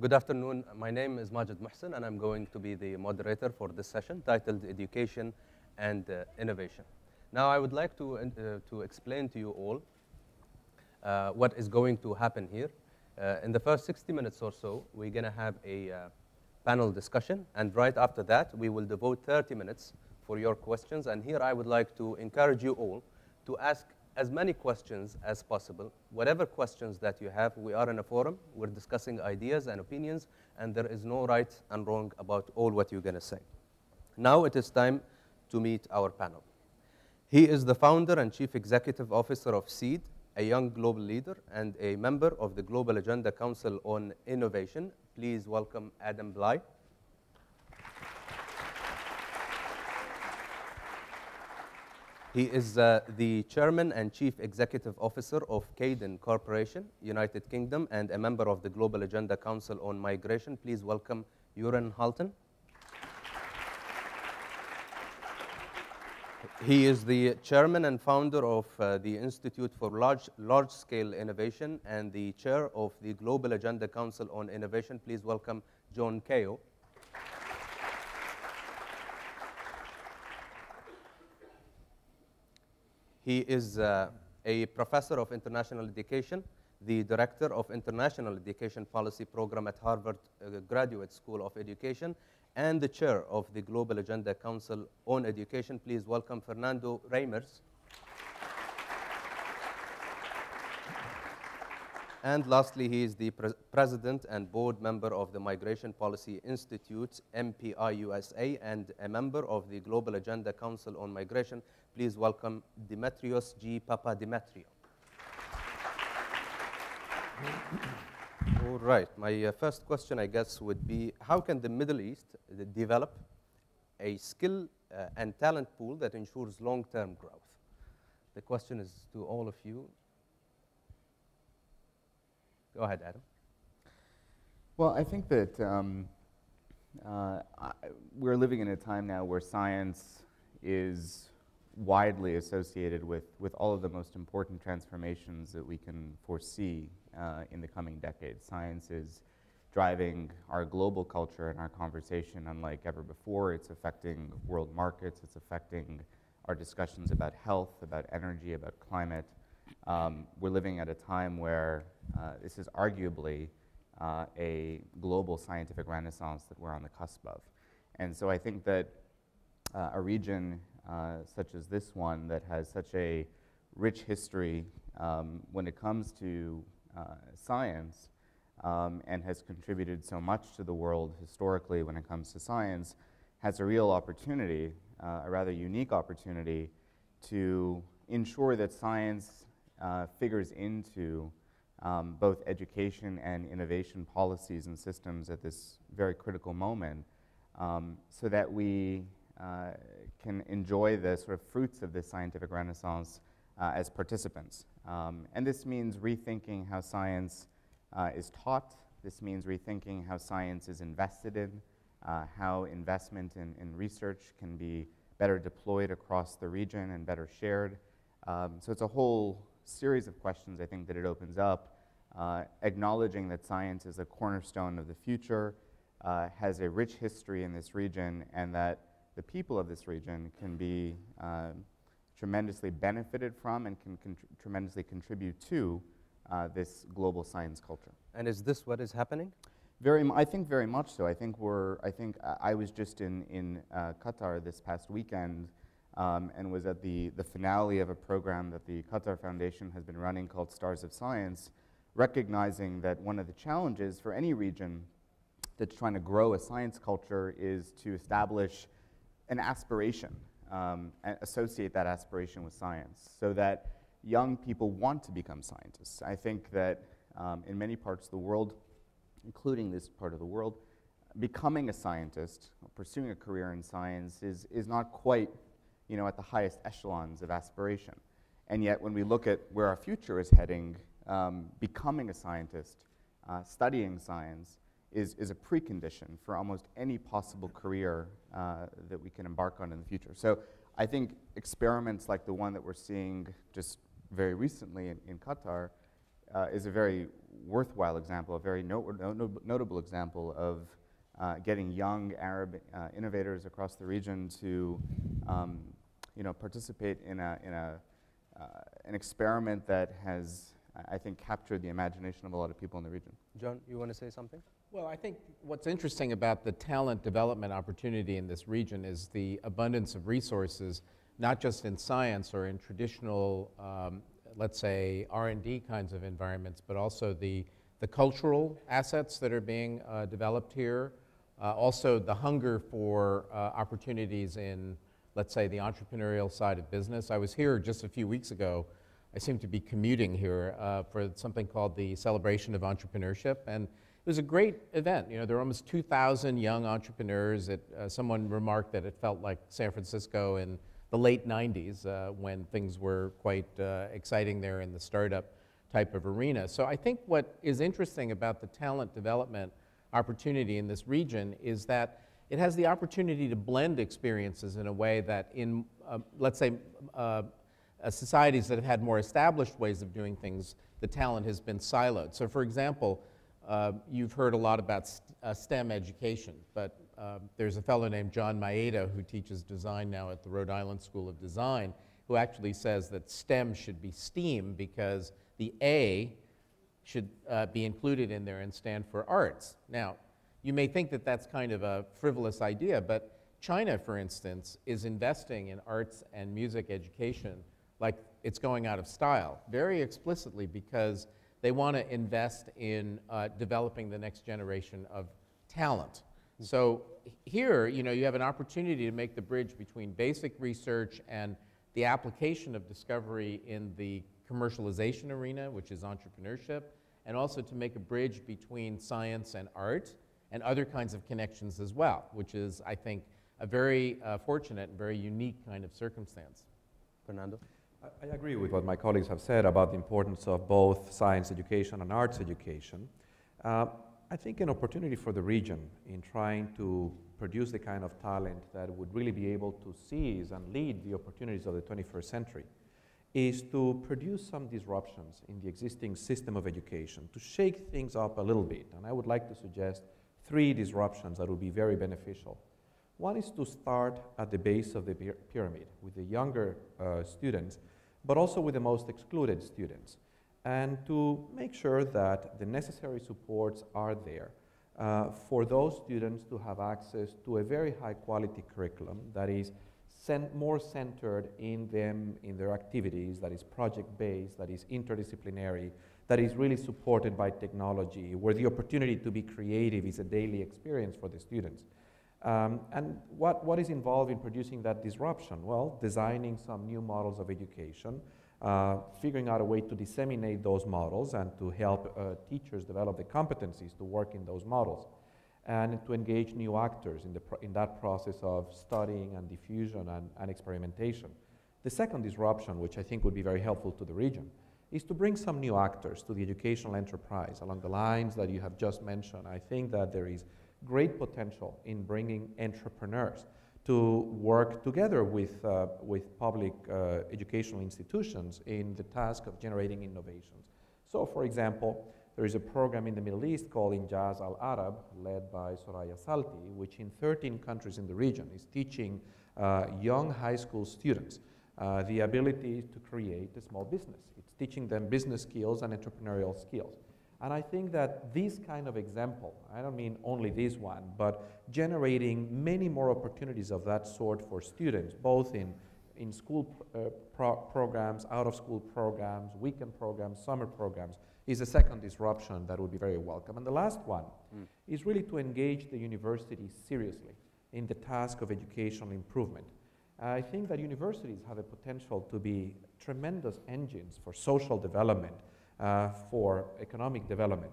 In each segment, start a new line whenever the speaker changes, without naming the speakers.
Good afternoon. My name is Majid Muhsin, and I'm going to be the moderator for this session titled Education and Innovation. Now, I would like to explain to you all what is going to happen here. In the first 60 minutes or so, we're going to have a panel discussion, and right after that, we will devote 30 minutes for your questions. And here I would like to encourage you all to ask as many questions as possible. Whatever questions that you have, we are in a forum. We're discussing ideas and opinions, and there is no right and wrong about all what you're going to say. Now it is time to meet our panel. He is the founder and chief executive officer of SEED, a young global leader and a member of the Global Agenda Council on Innovation. Please welcome Adam Bly. He is the chairman and chief executive officer of Caden Corporation, United Kingdom, and a member of the Global Agenda Council on Migration. Please welcome Göran Hultin. He is the chairman and founder of the Institute for Large-Scale Innovation and the chair of the Global Agenda Council on Innovation. Please welcome John Kao. He is a professor of international education, the director of international education policy program at Harvard Graduate School of Education, and the chair of the Global Agenda Council on Education. Please welcome Fernando Reimers. And lastly, he is the president and board member of the Migration Policy Institute, MPI USA, and a member of the Global Agenda Council on Migration. Please welcome Demetrios G. Papademetriou. All right, my first question, I guess, would be, how can the Middle East develop a skill and talent pool that ensures long-term growth? The question is to all of you. Go ahead, Adam.
Well, I think that we're living in a time now where science is widely associated with all of the most important transformations that we can foresee in the coming decades. Science is driving our global culture and our conversation unlike ever before. It's affecting world markets. It's affecting our discussions about health, about energy, about climate. We're living at a time where this is arguably a global scientific renaissance that we're on the cusp of. And so I think that a region such as this one that has such a rich history when it comes to science and has contributed so much to the world historically when it comes to science has a real opportunity, a rather unique opportunity, to ensure that science figures into both education and innovation policies and systems at this very critical moment so that we can enjoy the sort of fruits of this scientific renaissance as participants. And this means rethinking how science is taught. This means rethinking how science is invested in, how investment in research can be better deployed across the region and better shared. So it's a whole series of questions, I think, that it opens up, acknowledging that science is a cornerstone of the future, has a rich history in this region, and that the people of this region can be tremendously benefited from and can tremendously contribute to this global science culture.
And is this what is happening?
I think very much so. I think I was just in Qatar this past weekend and was at the finale of a program that the Qatar Foundation has been running called Stars of Science, recognizing that one of the challenges for any region that's trying to grow a science culture is to establish an aspiration and associate that aspiration with science so that young people want to become scientists. I think that in many parts of the world, including this part of the world, becoming a scientist, or pursuing a career in science is not quite, at the highest echelons of aspiration. And yet when we look at where our future is heading, becoming a scientist, studying science, is a precondition for almost any possible career that we can embark on in the future. So I think experiments like the one that we're seeing just very recently in Qatar is a very worthwhile example, a very notable example of getting young Arab innovators across the region to participate in an experiment that has, I think, captured the imagination of a lot of people in the region.
John, you want to say something?
Well, I think what's interesting about the talent development opportunity in this region is the abundance of resources, not just in science or in traditional, let's say, R&D kinds of environments, but also the cultural assets that are being developed here, also the hunger for opportunities in, let's say, the entrepreneurial side of business. I was here just a few weeks ago. I seem to be commuting here for something called the Celebration of Entrepreneurship, and it was a great event. You know, there were almost 2,000 young entrepreneurs. Someone remarked that it felt like San Francisco in the late 90s when things were quite exciting there in the startup type of arena. So I think what is interesting about the talent development opportunity in this region is that it has the opportunity to blend experiences in a way that in, let's say, societies that have had more established ways of doing things, the talent has been siloed. So for example, you've heard a lot about STEM education, but there's a fellow named John Maeda who teaches design now at the Rhode Island School of Design, who actually says that STEM should be STEAM because the A should be included in there and stand for arts. Now, you may think that that's kind of a frivolous idea, but China, for instance, is investing in arts and music education like it's going out of style, very explicitly, because they want to invest in developing the next generation of talent. So here, you know, you have an opportunity to make the bridge between basic research and the application of discovery in the commercialization arena, which is entrepreneurship, and also to make a bridge between science and art and other kinds of connections as well, which is, I think, a very fortunate and very unique kind of circumstance.
Fernando?
I agree with what my colleagues have said about the importance of both science education and arts education. I think an opportunity for the region in trying to produce the kind of talent that would really be able to seize and lead the opportunities of the 21st century is to produce some disruptions in the existing system of education, to shake things up a little bit. And I would like to suggest 3 disruptions that would be very beneficial. One is to start at the base of the pyramid with the younger students, but also with the most excluded students, and to make sure that the necessary supports are there for those students to have access to a very high quality curriculum that is more centered in them, in their activities, that is project-based, that is interdisciplinary, that is really supported by technology, where the opportunity to be creative is a daily experience for the students. And what is involved in producing that disruption? Well, designing some new models of education, figuring out a way to disseminate those models and to help teachers develop the competencies to work in those models, and to engage new actors in that process of studying and diffusion and experimentation. The second disruption, which I think would be very helpful to the region, is to bring some new actors to the educational enterprise along the lines that you have just mentioned. I think that there is great potential in bringing entrepreneurs to work together with public educational institutions in the task of generating innovations. So, for example, there is a program in the Middle East called Injaz Al-Arab, led by Soraya Salti, which in 13 countries in the region is teaching young high school students the ability to create a small business. It's teaching them business skills and entrepreneurial skills. And I think that this kind of example, I don't mean only this one, but generating many more opportunities of that sort for students, both in school programs, out-of-school programs, weekend programs, summer programs, is a second disruption that would be very welcome. And the last one is really to engage the university seriously in the task of educational improvement. I think that universities have a potential to be tremendous engines for social development, for economic development.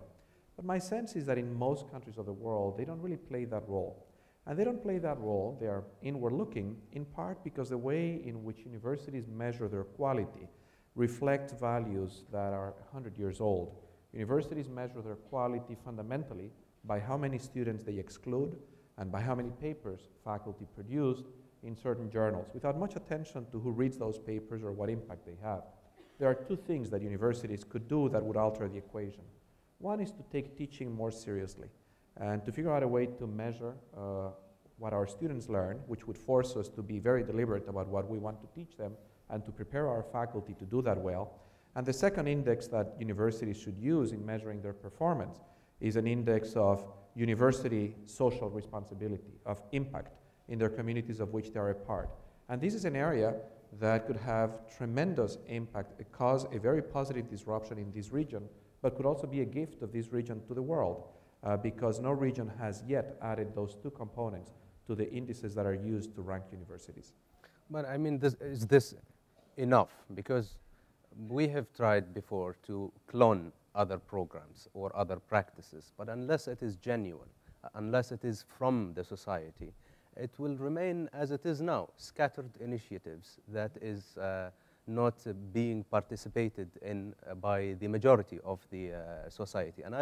But my sense is that in most countries of the world, they don't really play that role. And they don't play that role, they are inward looking, in part because the way in which universities measure their quality reflects values that are 100 years old. Universities measure their quality fundamentally by how many students they exclude and by how many papers faculty produced in certain journals, without much attention to who reads those papers or what impact they have. there are two things that universities could do that would alter the equation. One is to take teaching more seriously and to figure out a way to measure what our students learn, which would force us to be very deliberate about what we want to teach them and to prepare our faculty to do that well. And the second index that universities should use in measuring their performance is an index of university social responsibility, of impact in their communities of which they are a part. And this is an area that could have tremendous impact, cause a very positive disruption in this region, but could also be a gift of this region to the world, because no region has yet added those two components to the indices that are used to rank universities.
But I mean, is this enough? Because we have tried before to clone other programs or other practices, but unless it is genuine, unless it is from the society, it will remain as it is now, scattered initiatives that is not being participated in by the majority of the society. And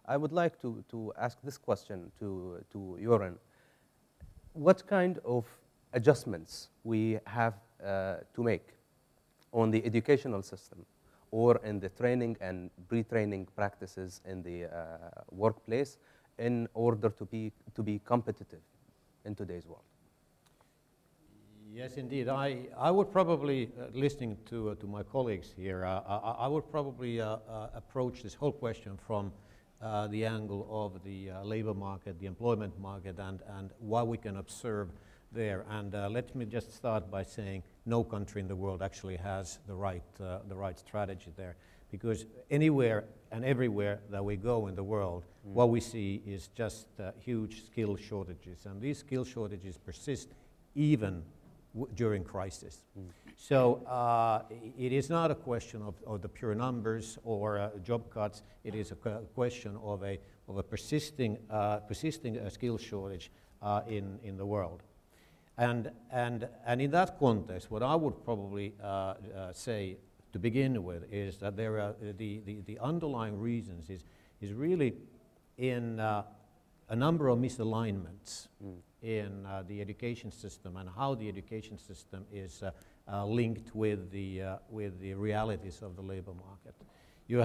I would like to ask this question to Göran. What kind of adjustments we have to make on the educational system or in the training and pre-training practices in the workplace in order to be competitive in today's world?
Yes, indeed. I would probably, listening to my colleagues here, I would probably approach this whole question from the angle of the labor market, the employment market, and what we can observe there. And let me just start by saying no country in the world actually has the right strategy there, because anywhere and everywhere that we go in the world, what we see is just huge skill shortages, and these skill shortages persist even during crisis. So it is not a question of the pure numbers or job cuts. It is a question of a persisting skill shortage in the world. And in that context, what I would probably say to begin with is that there are the underlying reasons is really in a number of misalignments in the education system and how the education system is linked with the realities of the labor market. You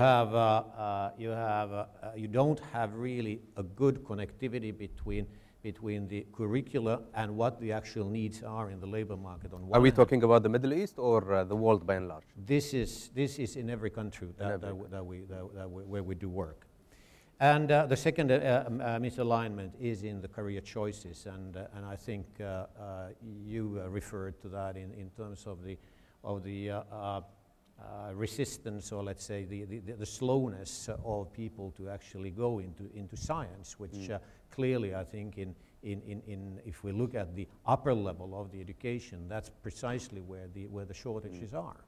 don't have really a good connectivity between the curricula and what the actual needs are in the labor market. On one
Are we
hand.
talking about the Middle East or the world by and large?
This is in every country where we do work. And the second misalignment is in the career choices, and I think you referred to that in terms of the resistance, or let's say the slowness of people to actually go into science, which clearly I think if we look at the upper level of the education, that's precisely where the shortages are.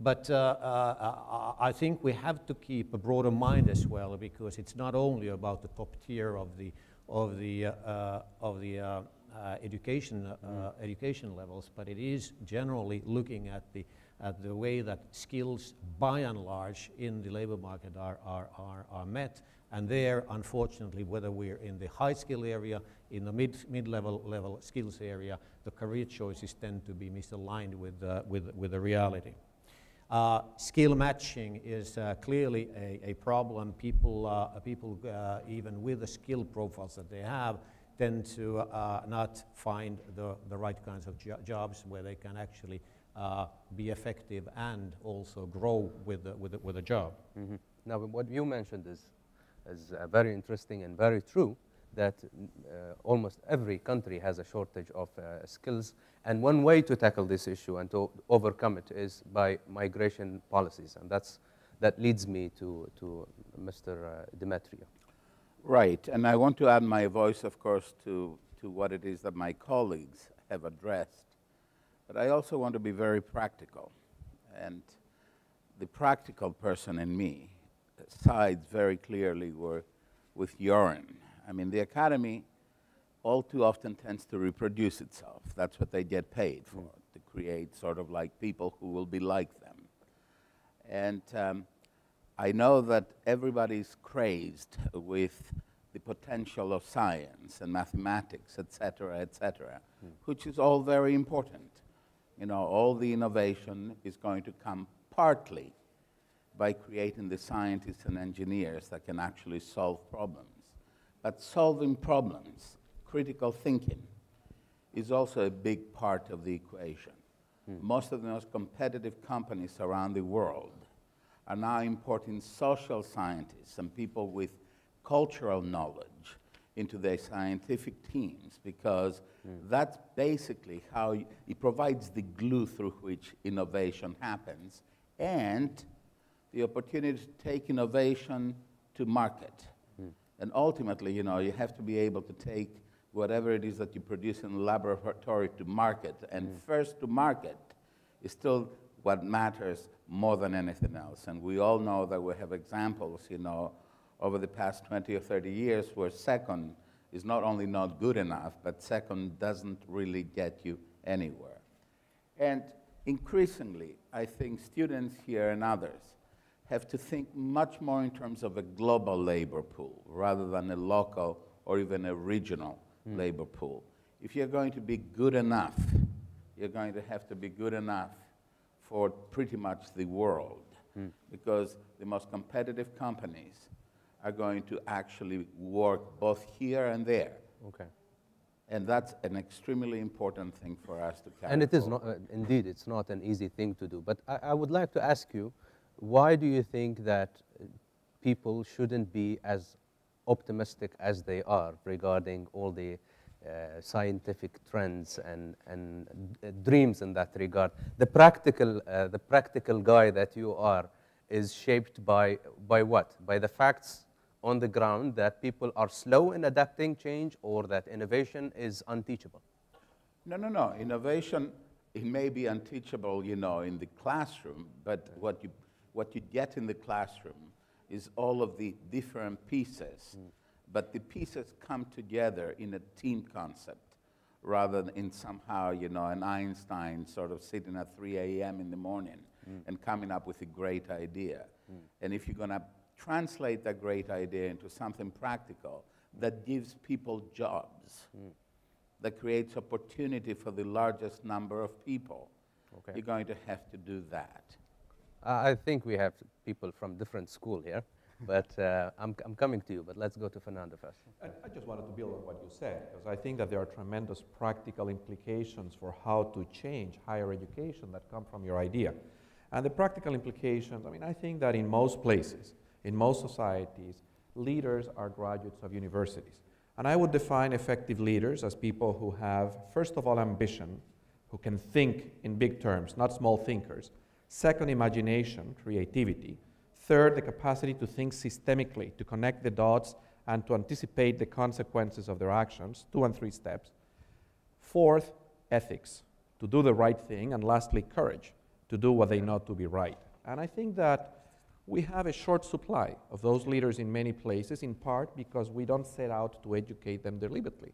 But I think we have to keep a broader mind as well, because it's not only about the top tier of the education levels, but it is generally looking at the way that skills, by and large, in the labor market are met. And there, unfortunately, whether we're in the high skill area, in the mid-level skills area, the career choices tend to be misaligned with the reality. Skill matching is clearly a problem. People even with the skill profiles that they have, tend to not find the right kinds of jobs where they can actually be effective and also grow with a job.
Now, what you mentioned is very interesting and very true, that almost every country has a shortage of skills, and one way to tackle this issue and to overcome it is by migration policies, and that leads me to Mr. Demetriou.
Right, and I want to add my voice, of course, to what it is that my colleagues have addressed, but I also want to be very practical, and the practical person in me sides very clearly with Göran. I mean, the academy all too often tends to reproduce itself. That's what they get paid for, to create sort of like people who will be like them. And I know that everybody's crazed with the potential of science and mathematics, et cetera, which is all very important. You know, all the innovation is going to come partly by creating the scientists and engineers that can actually solve problems. But solving problems, critical thinking, is also a big part of the equation. Most of the most competitive companies around the world are now importing social scientists and people with cultural knowledge into their scientific teams, because that's basically how it provides the glue through which innovation happens, and the opportunity to take innovation to market. And ultimately, you know, you have to be able to take whatever it is that you produce in the laboratory to market. And first to market is still what matters more than anything else. And we all know that we have examples, you know, over the past 20 or 30 years where second is not only not good enough, but second doesn't really get you anywhere. And increasingly, I think students here and others have to think much more in terms of a global labor pool rather than a local or even a regional labor pool. If you're going to be good enough, you're going to have to be good enough for pretty much the world, because the most competitive companies are going to actually work both here and there.
Okay.
And that's an extremely important thing for us to carry
And it is
forward.
not, indeed, it's not an easy thing to do. But I would like to ask you, why do you think that people shouldn't be as optimistic as they are regarding all the scientific trends and dreams in that regard? The practical guy that you are is shaped by what? By the facts on the ground that people are slow in adapting change, or that innovation is unteachable?
No. Innovation, it may be unteachable, you know, in the classroom, but what you get in the classroom is all of the different pieces. But the pieces come together in a team concept rather than in somehow, you know, an Einstein sort of sitting at 3 a.m. in the morning and coming up with a great idea. And if you're going to translate that great idea into something practical that gives people jobs, that creates opportunity for the largest number of people, you're going to have to do that.
I think we have people from different school here, but I'm coming to you, but let's go to Fernando first.
I just wanted to build on what you said, because I think that there are tremendous practical implications for how to change higher education that come from your idea. And the practical implications, I mean, I think that in most places, in most societies, leaders are graduates of universities. And I would define effective leaders as people who have, first of all, ambition, who can think in big terms, not small thinkers. Second, imagination, creativity. Third, the capacity to think systemically, to connect the dots and to anticipate the consequences of their actions, 2 and 3 steps. Fourth, ethics, to do the right thing. And lastly, courage, to do what they know to be right. And I think that we have a short supply of those leaders in many places, in part because we don't set out to educate them deliberately.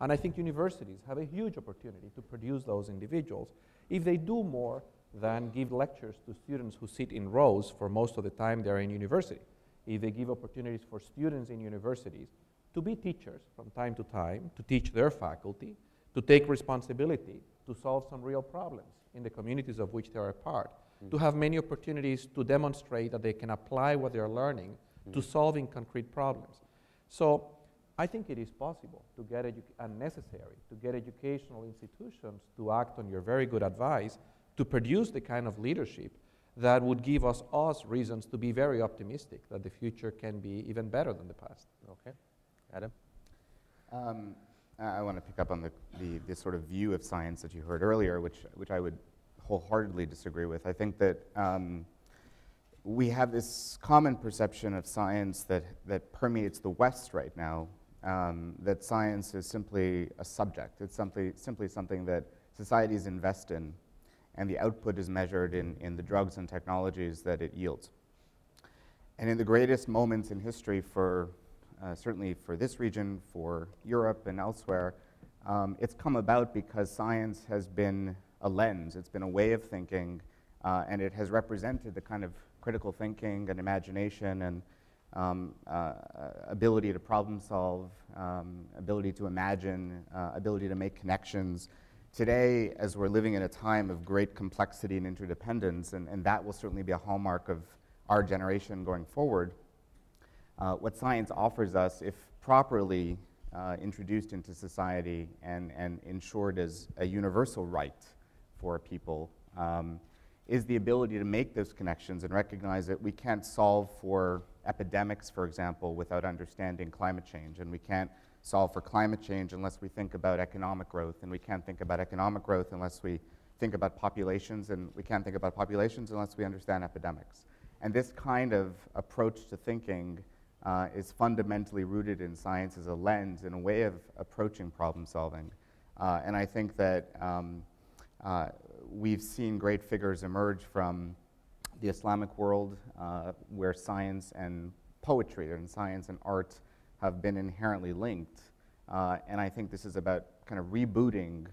And I think universities have a huge opportunity to produce those individuals if they do more than give lectures to students who sit in rows for most of the time they're in university. If they give opportunities for students in universities to be teachers from time to time, to teach their faculty, to take responsibility, to solve some real problems in the communities of which they're a part, to have many opportunities to demonstrate that they can apply what they're learning to solving concrete problems. So I think it is possible to get and necessary to get educational institutions to act on your very good advice to produce the kind of leadership that would give us reasons to be very optimistic that the future can be even better than the past.
Okay. Adam?
I want to pick up on the sort of view of science that you heard earlier, which I would wholeheartedly disagree with. I think that we have this common perception of science that permeates the West right now, that science is simply a subject. It's simply something that societies invest in, and the output is measured in the drugs and technologies that it yields. And in the greatest moments in history certainly for this region, for Europe and elsewhere, it's come about because science has been a lens, it's been a way of thinking, and it has represented the kind of critical thinking and imagination and ability to problem solve, ability to imagine, ability to make connections Today, as we're living in a time of great complexity and interdependence, and that will certainly be a hallmark of our generation going forward, what science offers us, if properly introduced into society and ensured as a universal right for people, is the ability to make those connections and recognize that we can't solve for epidemics, for example, without understanding climate change, and we can't solve for climate change unless we think about economic growth, and we can't think about economic growth unless we think about populations, and we can't think about populations unless we understand epidemics. And this kind of approach to thinking is fundamentally rooted in science as a lens and a way of approaching problem solving. And I think that we've seen great figures emerge from the Islamic world where science and poetry and science and art have been inherently linked. And I think this is about kind of rebooting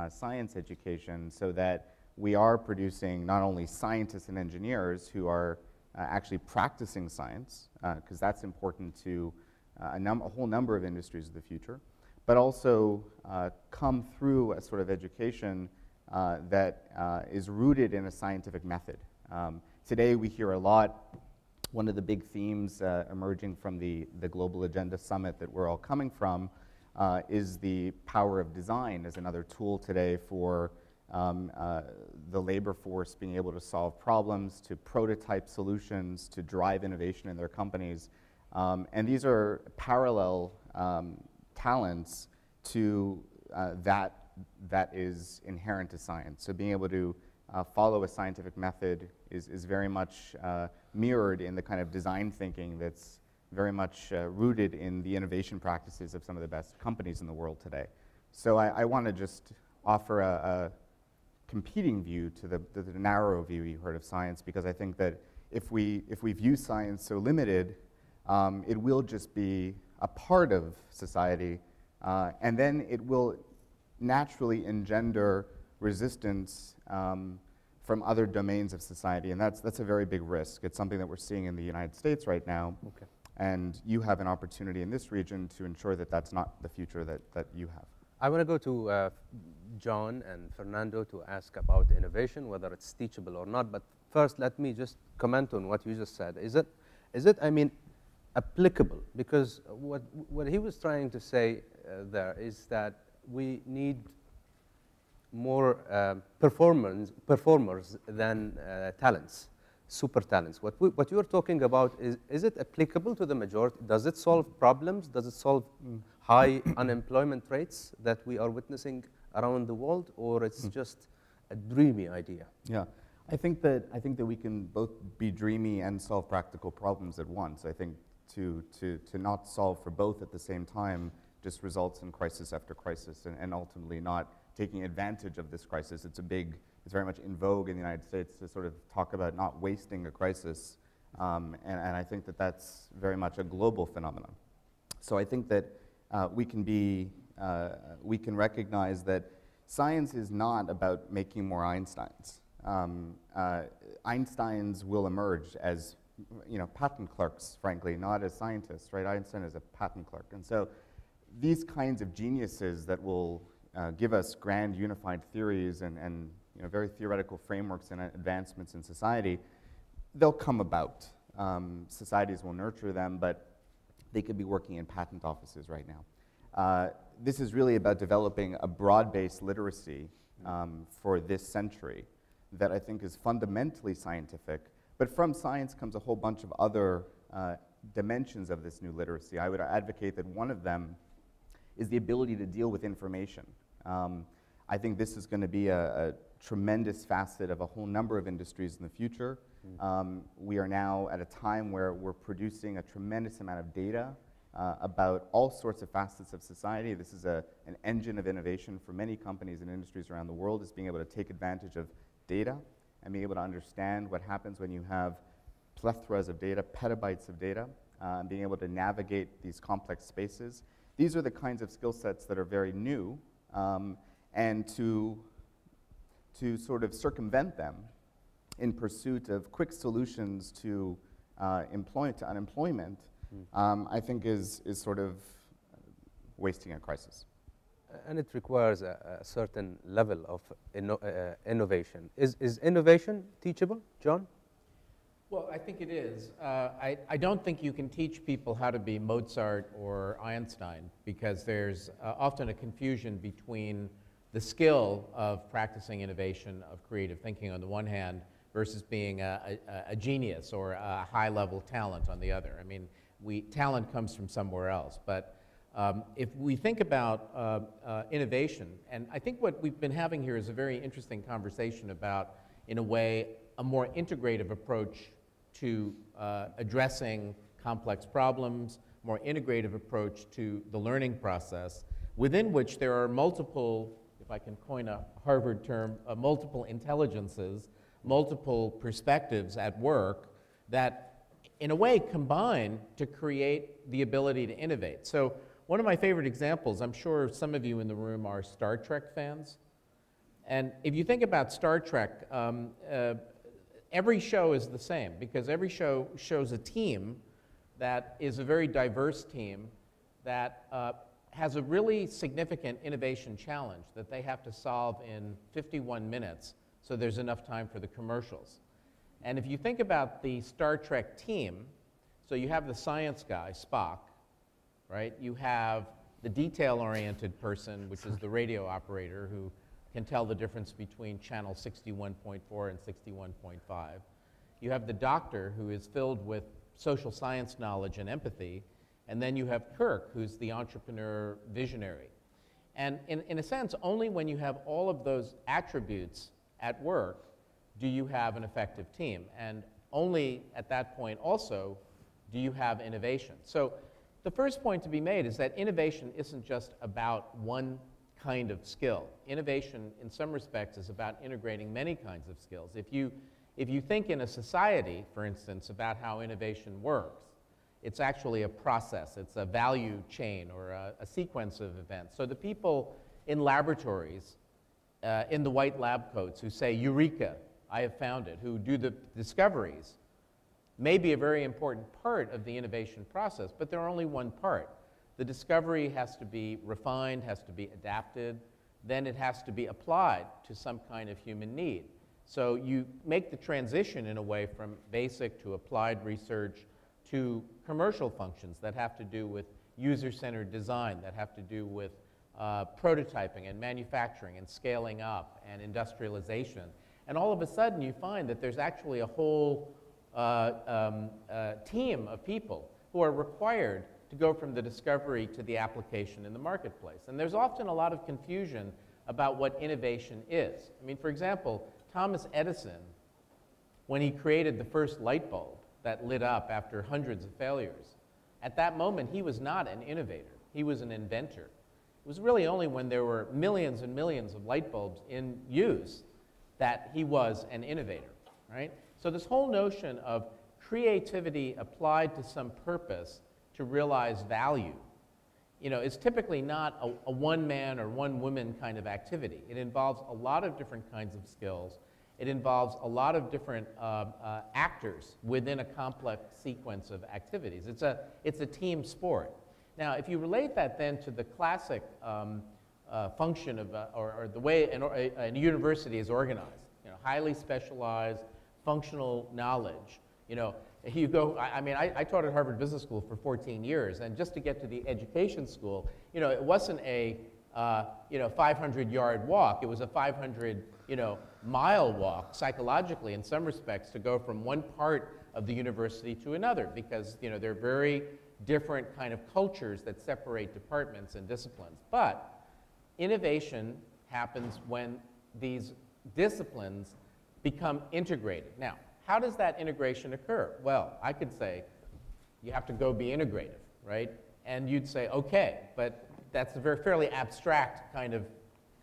science education so that we are producing not only scientists and engineers who are actually practicing science, because that's important to a whole number of industries of the future, but also come through a sort of education that is rooted in a scientific method. Today we hear a lot, one of the big themes emerging from the Global Agenda Summit that we're all coming from is the power of design as another tool today for the labor force being able to solve problems, to prototype solutions, to drive innovation in their companies. And these are parallel talents to that is inherent to science. So being able to follow a scientific method is very much mirrored in the kind of design thinking that's very much rooted in the innovation practices of some of the best companies in the world today. So I want to just offer a competing view to the narrow view you heard of science, because I think that if we view science so limited, it will just be a part of society, and then it will naturally engender resistance from other domains of society, and that's a very big risk. It's something that we're seeing in the United States right now,
Okay.
and you have an opportunity in this region to ensure that that's not the future that you have.
I want to go to John and Fernando to ask about innovation, whether it's teachable or not. But first, let me just comment on what you just said. Is it? I mean, applicable? Because what he was trying to say there is that we need more performers than talents, super talents. What you're talking about is it applicable to the majority? Does it solve problems? Does it solve high unemployment rates that we are witnessing around the world, or it's just a dreamy idea?
Yeah, I think that we can both be dreamy and solve practical problems at once. I think to not solve for both at the same time just results in crisis after crisis, and ultimately not taking advantage of this crisis. It's very much in vogue in the United States to sort of talk about not wasting a crisis, and I think that that's very much a global phenomenon. So I think that we can recognize that science is not about making more Einsteins. Einsteins will emerge as patent clerks, frankly, not as scientists, right? Einstein is a patent clerk, and so these kinds of geniuses that will give us grand unified theories and very theoretical frameworks and advancements in society, they'll come about. Societies will nurture them, but they could be working in patent offices right now. This is really about developing a broad-based literacy for this century that I think is fundamentally scientific, but from science comes a whole bunch of other dimensions of this new literacy. I would advocate that one of them is the ability to deal with information. I think this is going to be a tremendous facet of a whole number of industries in the future. We are now at a time where we're producing a tremendous amount of data about all sorts of facets of society. This is an engine of innovation for many companies and industries around the world, is being able to take advantage of data and being able to understand what happens when you have plethoras of data, petabytes of data, and being able to navigate these complex spaces. These are the kinds of skill sets that are very new, and to sort of circumvent them in pursuit of quick solutions to unemployment, I think is sort of wasting a crisis.
And it requires a certain level of innovation. Is innovation teachable, John?
Well, I think it is. I don't think you can teach people how to be Mozart or Einstein, because there's often a confusion between the skill of practicing innovation, of creative thinking on the one hand, versus being a genius or a high-level talent on the other. I mean, talent comes from somewhere else. But if we think about innovation, and I think what we've been having here is a very interesting conversation about, in a way, a more integrative approach to addressing complex problems, more integrative approach to the learning process, within which there are multiple, if I can coin a Harvard term, multiple intelligences, multiple perspectives at work that, in a way, combine to create the ability to innovate. So one of my favorite examples, I'm sure some of you in the room are Star Trek fans. And if you think about Star Trek, every show is the same, because every show shows a team that is a very diverse team that has a really significant innovation challenge that they have to solve in 51 minutes, so there's enough time for the commercials. And if you think about the Star Trek team, so you have the science guy, Spock, right? You have the detail-oriented person, which is the radio operator, who can tell the difference between channel 61.4 and 61.5. You have the doctor, who is filled with social science knowledge and empathy, and then you have Kirk, who's the entrepreneur visionary. And in a sense, only when you have all of those attributes at work do you have an effective team, and only at that point also do you have innovation. So the first point to be made is that innovation isn't just about one kind of skill. Innovation, in some respects, is about integrating many kinds of skills. If you think in a society, for instance, about how innovation works, it's actually a process. It's a value chain or a sequence of events. So the people in laboratories, in the white lab coats, who say, "Eureka, I have found it," who do the discoveries, may be a very important part of the innovation process, but they're only one part. The discovery has to be refined, has to be adapted, then it has to be applied to some kind of human need. So you make the transition, in a way, from basic to applied research to commercial functions that have to do with user-centered design, that have to do with prototyping and manufacturing and scaling up and industrialization. And all of a sudden you find that there's actually a whole team of people who are required to go from the discovery to the application in the marketplace. And there's often a lot of confusion about what innovation is. I mean, for example, Thomas Edison, when he created the first light bulb that lit up after hundreds of failures, at that moment he was not an innovator, he was an inventor. It was really only when there were millions and millions of light bulbs in use that he was an innovator, right? So this whole notion of creativity applied to some purpose to realize value, is typically not a one-man or one-woman kind of activity. It involves a lot of different kinds of skills. It involves a lot of different actors within a complex sequence of activities. It's a team sport. Now, if you relate that then to the classic function of, or the way a university is organized, highly specialized, functional knowledge, you go, I taught at Harvard Business School for 14 years, and just to get to the education school, it wasn't a 500-yard walk. It was a 500-mile walk, psychologically, in some respects, to go from one part of the university to another, because there are very different kind of cultures that separate departments and disciplines. But innovation happens when these disciplines become integrated. Now, how does that integration occur? Well, I could say you have to go be integrative, right? And you'd say, okay, but that's a fairly abstract kind of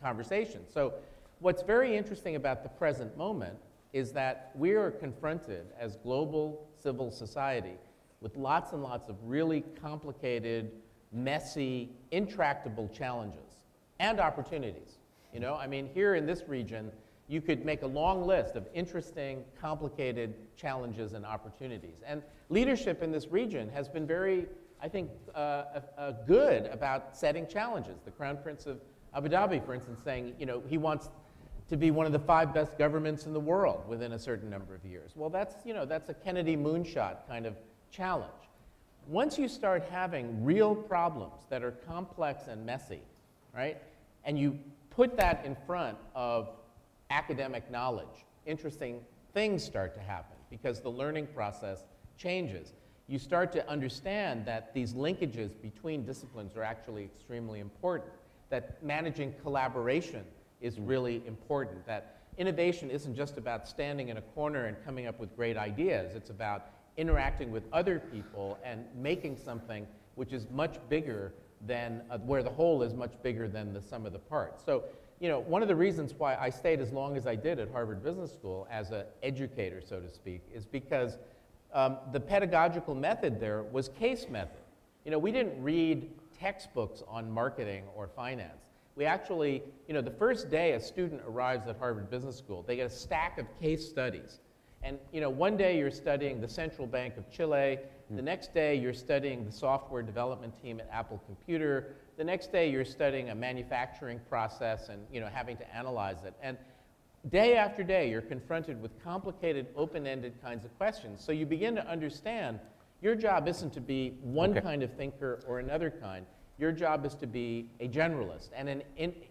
conversation. So what's very interesting about the present moment is that we are confronted as global civil society with lots and lots of really complicated, messy, intractable challenges and opportunities. Here in this region, you could make a long list of interesting, complicated challenges and opportunities. And leadership in this region has been very, I think, good about setting challenges. The Crown Prince Abu Dhabi, for instance, saying, he wants to be one of the 5 best governments in the world within a certain number of years. Well, that's a Kennedy moonshot kind of challenge. Once you start having real problems that are complex and messy, right, and you put that in front of academic knowledge, interesting things start to happen because the learning process changes. You start to understand that these linkages between disciplines are actually extremely important, that managing collaboration is really important, that innovation isn't just about standing in a corner and coming up with great ideas. It's about interacting with other people and making something which is much bigger than, where the whole is much bigger than the sum of the parts. So, one of the reasons why I stayed as long as I did at Harvard Business School as an educator, so to speak, is because the pedagogical method there was case method. We didn't read textbooks on marketing or finance. We actually, the first day a student arrives at Harvard Business School, they get a stack of case studies. And one day you're studying the Central Bank of Chile, the next day you're studying the software development team at Apple Computer, the next day you're studying a manufacturing process and having to analyze it. And day after day you're confronted with complicated, open-ended kinds of questions. So you begin to understand your job isn't to be one kind of thinker or another kind. Your job is to be a generalist and an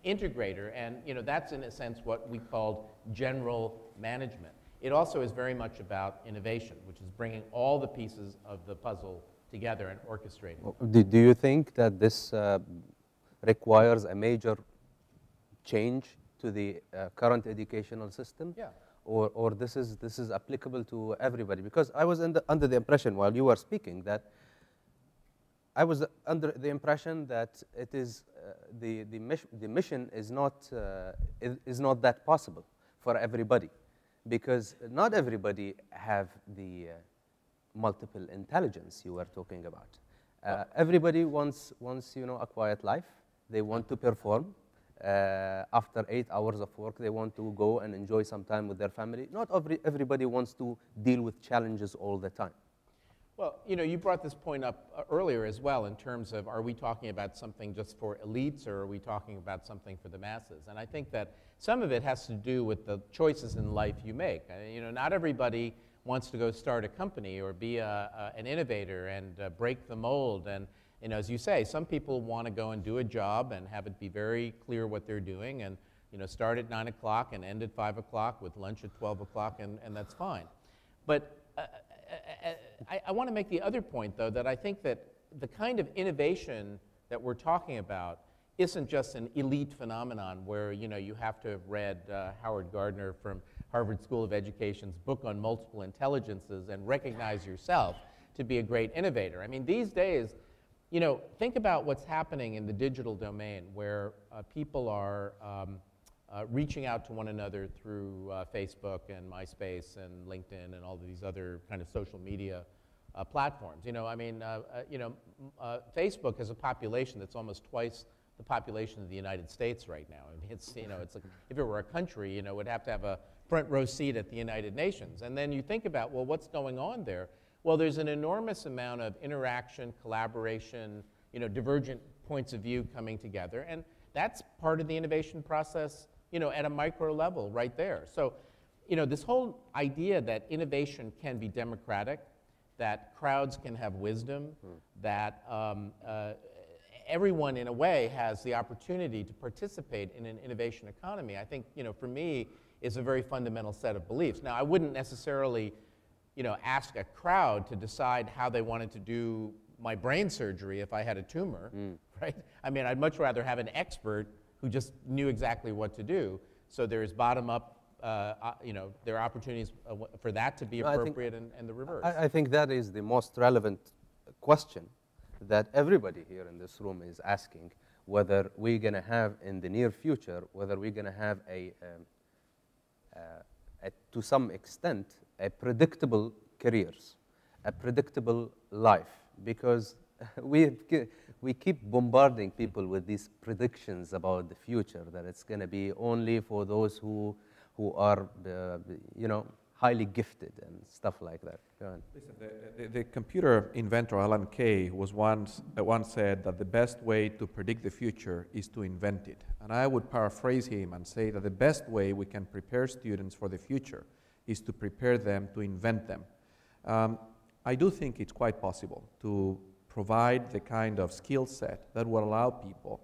integrator, and that's in a sense what we called general management. It also is very much about innovation, which is bringing all the pieces of the puzzle together and orchestrating.
Do you think that this requires a major change to the current educational system?
Yeah.
Or this is applicable to everybody? Because I was under the impression while you were speaking that I was under the impression that it is the mission is not that possible for everybody, because not everybody have the multiple intelligence you were talking about. Everybody wants a quiet life. They want to perform. After 8 hours of work, they want to go and enjoy some time with their family. Not everybody wants to deal with challenges all the time.
Well, you brought this point up earlier as well in terms of, are we talking about something just for elites or are we talking about something for the masses? And I think that some of it has to do with the choices in life you make. Not everybody wants to go start a company or be an innovator and break the mold. And as you say, some people want to go and do a job and have it be very clear what they're doing and start at 9 o'clock and end at 5 o'clock with lunch at 12 o'clock, and that's fine. But I want to make the other point, though, that I think that the kind of innovation that we're talking about isn't just an elite phenomenon where you have to have read Howard Gardner from Harvard School of Education's book on multiple intelligences and recognize yourself to be a great innovator. I mean, these days, think about what's happening in the digital domain where people are reaching out to one another through Facebook and MySpace and LinkedIn and all of these other kind of social media platforms. Facebook has a population that's almost twice the population of the United States right now. I mean, it's like if it were a country, it would have to have a front row seat at the United Nations. And then you think about, well, what's going on there? Well, there's an enormous amount of interaction, collaboration, divergent points of view coming together, and that's part of the innovation process, at a micro level right there. So, this whole idea that innovation can be democratic, that crowds can have wisdom, that everyone in a way has the opportunity to participate in an innovation economy, I think, for me, is a very fundamental set of beliefs. Now, I wouldn't necessarily, ask a crowd to decide how they wanted to do my brain surgery if I had a tumor, right? I mean, I'd much rather have an expert who just knew exactly what to do. So there's bottom-up, there are opportunities for that to be appropriate and the reverse.
I think that is the most relevant question that everybody here in this room is asking, whether we're going to have in the near future, whether we're going to have to some extent, a predictable careers, a predictable life, because we keep bombarding people with these predictions about the future, that it's going to be only for those who are, highly gifted and stuff like that. Go on.
Listen, the computer inventor Alan Kay was once said that the best way to predict the future is to invent it. And I would paraphrase him and say that the best way we can prepare students for the future is to prepare them to invent them. I do think it's quite possible to provide the kind of skill set that will allow people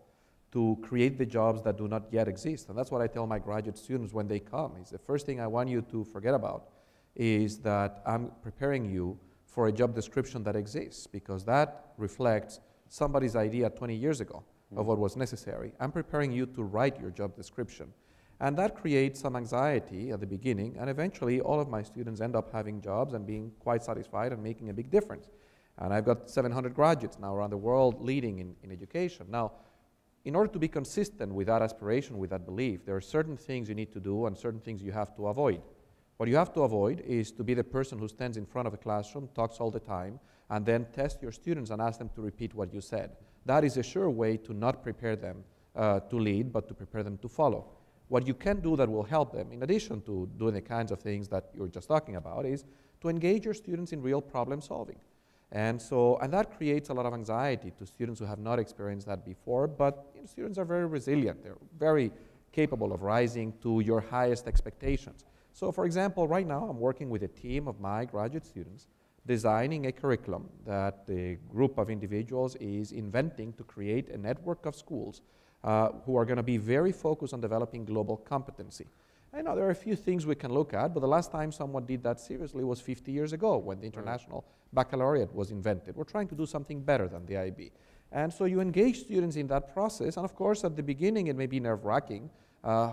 to create the jobs that do not yet exist. And that's what I tell my graduate students when they come. Is the first thing I want you to forget about is that I'm preparing you for a job description that exists, because that reflects somebody's idea 20 years ago of what was necessary. I'm preparing you to write your job description. And that creates some anxiety at the beginning, and eventually all of my students end up having jobs and being quite satisfied and making a big difference. And I've got 700 graduates now around the world leading in education. Now, in order to be consistent with that aspiration, with that belief, there are certain things you need to do and certain things you have to avoid. What you have to avoid is to be the person who stands in front of a classroom, talks all the time, and then tests your students and asks them to repeat what you said. That is a sure way to not prepare them to lead, but to prepare them to follow. What you can do that will help them, in addition to doing the kinds of things that you were just talking about, is to engage your students in real problem solving. And that creates a lot of anxiety to students who have not experienced that before, but students are very resilient. They're very capable of rising to your highest expectations. So for example, right now I'm working with a team of my graduate students designing a curriculum that the group of individuals is inventing to create a network of schools who are going to be very focused on developing global competency. I know there are a few things we can look at, but the last time someone did that seriously was 50 years ago when the International Baccalaureate was invented. We're trying to do something better than the IB. And so you engage students in that process, and of course at the beginning it may be nerve-wracking.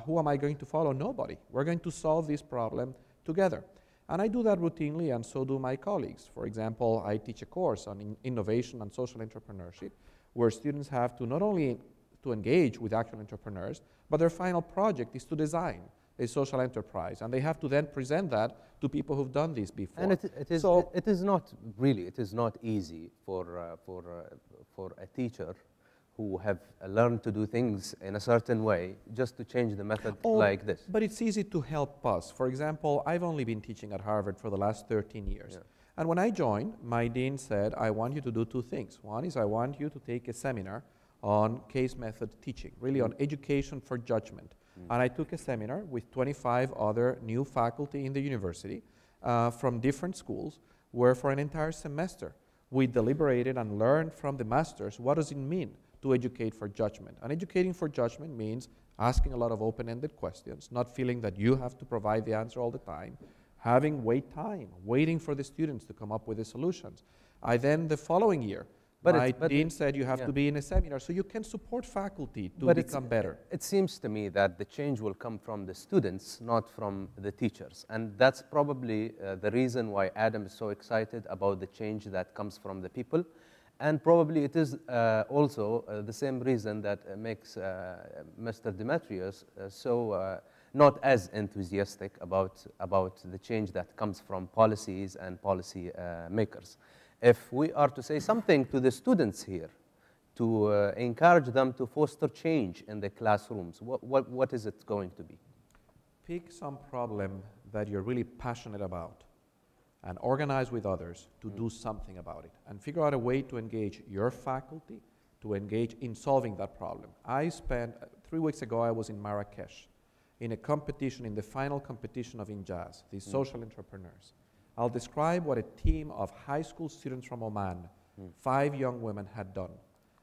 Who am I going to follow? Nobody. We're going to solve this problem together. And I do that routinely, and so do my colleagues. For example, I teach a course on innovation and social entrepreneurship, where students have to not only to engage with actual entrepreneurs, but their final project is to design a social enterprise, and they have to then present that to people who've done this before.
And it is not easy for a teacher who have learned to do things in a certain way just to change the method like this.
But it's easy to help us. For example, I've only been teaching at Harvard for the last 13 years. Yeah. And when I joined, my dean said, I want you to do two things. One is I want you to take a seminar on case method teaching, really on education for judgment. And I took a seminar with 25 other new faculty in the university from different schools, where for an entire semester we deliberated and learned from the masters what does it mean to educate for judgment. And educating for judgment means asking a lot of open-ended questions, not feeling that you have to provide the answer all the time, having wait time, waiting for the students to come up with the solutions. The following year, my dean said you have to be in a seminar so you can support faculty to become better.
It seems to me that the change will come from the students, not from the teachers. And that's probably the reason why Adam is so excited about the change that comes from the people. And probably it is also the same reason that makes Mr. Demetrios so not as enthusiastic about the change that comes from policies and policy makers. If we are to say something to the students here, to encourage them to foster change in the classrooms, what is it going to be?
Pick some problem that you're really passionate about and organize with others to do something about it, and figure out a way to engage your faculty to engage in solving that problem. I spent, 3 weeks ago, I was in Marrakesh in a competition, in the final competition of Injaz, these social entrepreneurs. I'll describe what a team of high school students from Oman, 5 young women, had done.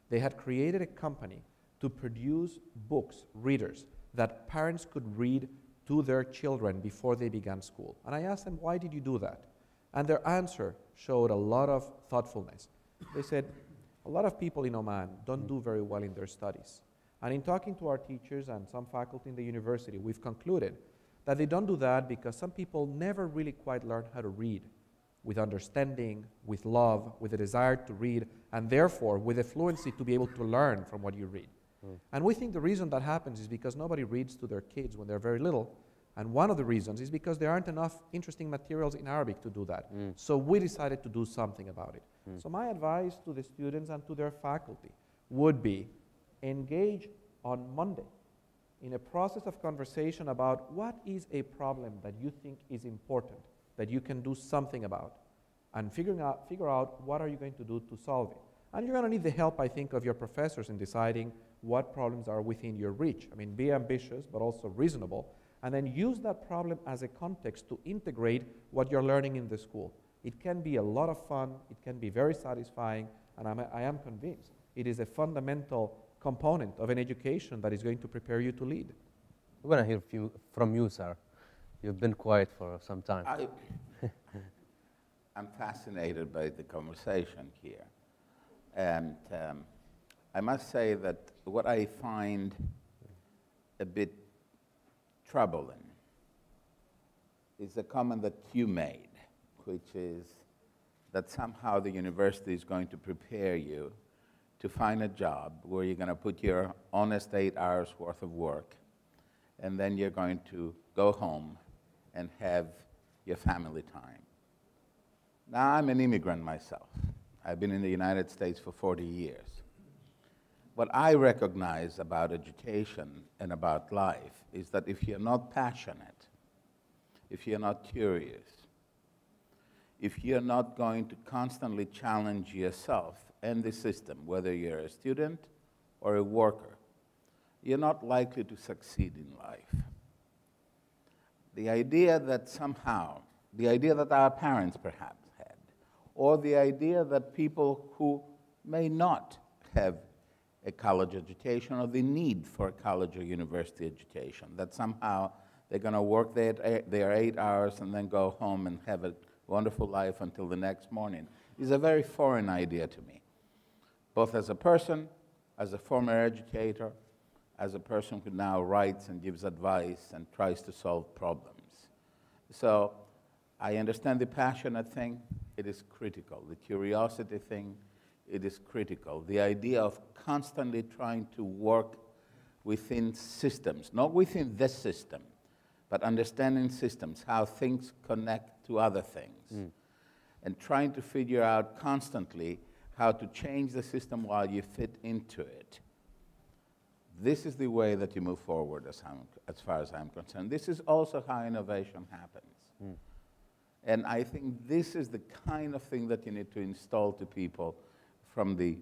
They had created a company to produce books, readers, that parents could read to their children before they began school. And I asked them, why did you do that? And their answer showed a lot of thoughtfulness. They said, a lot of people in Oman don't do very well in their studies. And in talking to our teachers and some faculty in the university, we've concluded that they don't do that because some people never really quite learn how to read with understanding, with love, with a desire to read, and therefore with a fluency to be able to learn from what you read. And we think the reason that happens is because nobody reads to their kids when they're very little, and one of the reasons is because there aren't enough interesting materials in Arabic to do that. So we decided to do something about it. So my advice to the students and to their faculty would be engage on Monday in a process of conversation about what is a problem that you think is important that you can do something about, and figure out what are you going to do to solve it. And you're going to need the help, I think, of your professors in deciding what problems are within your reach. I mean, be ambitious, but also reasonable, and then use that problem as a context to integrate what you're learning in the school. It can be a lot of fun, it can be very satisfying, and I am convinced it is a fundamental component of an education that is going to prepare you to lead.
I want to hear from you, sir. You've been quiet for some time.
I'm fascinated by the conversation here. And I must say that what I find a bit troubling is the comment that you made, which is that somehow the university is going to prepare you to find a job where you're going to put your honest 8 hours worth of work, and then you're going to go home and have your family time. Now, I'm an immigrant myself. I've been in the United States for 40 years. What I recognize about education and about life is that if you're not passionate, if you're not curious, if you're not going to constantly challenge yourself and the system, whether you're a student or a worker, you're not likely to succeed in life. The idea that somehow, the idea that our parents perhaps had, or the idea that people who may not have a college education or the need for a college or university education, that somehow they're going to work their 8 hours and then go home and have a wonderful life until the next morning, is a very foreign idea to me, both as a person, as a former educator, as a person who now writes and gives advice and tries to solve problems. So I understand the passionate thing. It is critical. The curiosity thing, it is critical. The idea of constantly trying to work within systems, not within this system, but understanding systems, how things connect to other things, and trying to figure out constantly how to change the system while you fit into it. This is the way that you move forward as far as I'm concerned. This is also how innovation happens. And I think this is the kind of thing that you need to install to people from the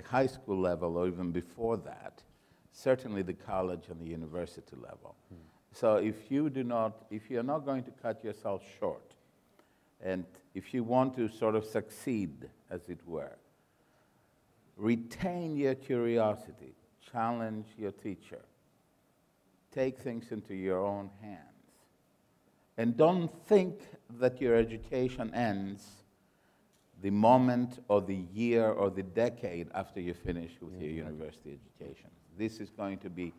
high school level or even before that, certainly the college and the university level. So if you're not going to cut yourself short, and if you want to sort of succeed, as it were, retain your curiosity, challenge your teacher, take things into your own hands, and don't think that your education ends the moment or the year or the decade after you finish with your university education. This is going to be...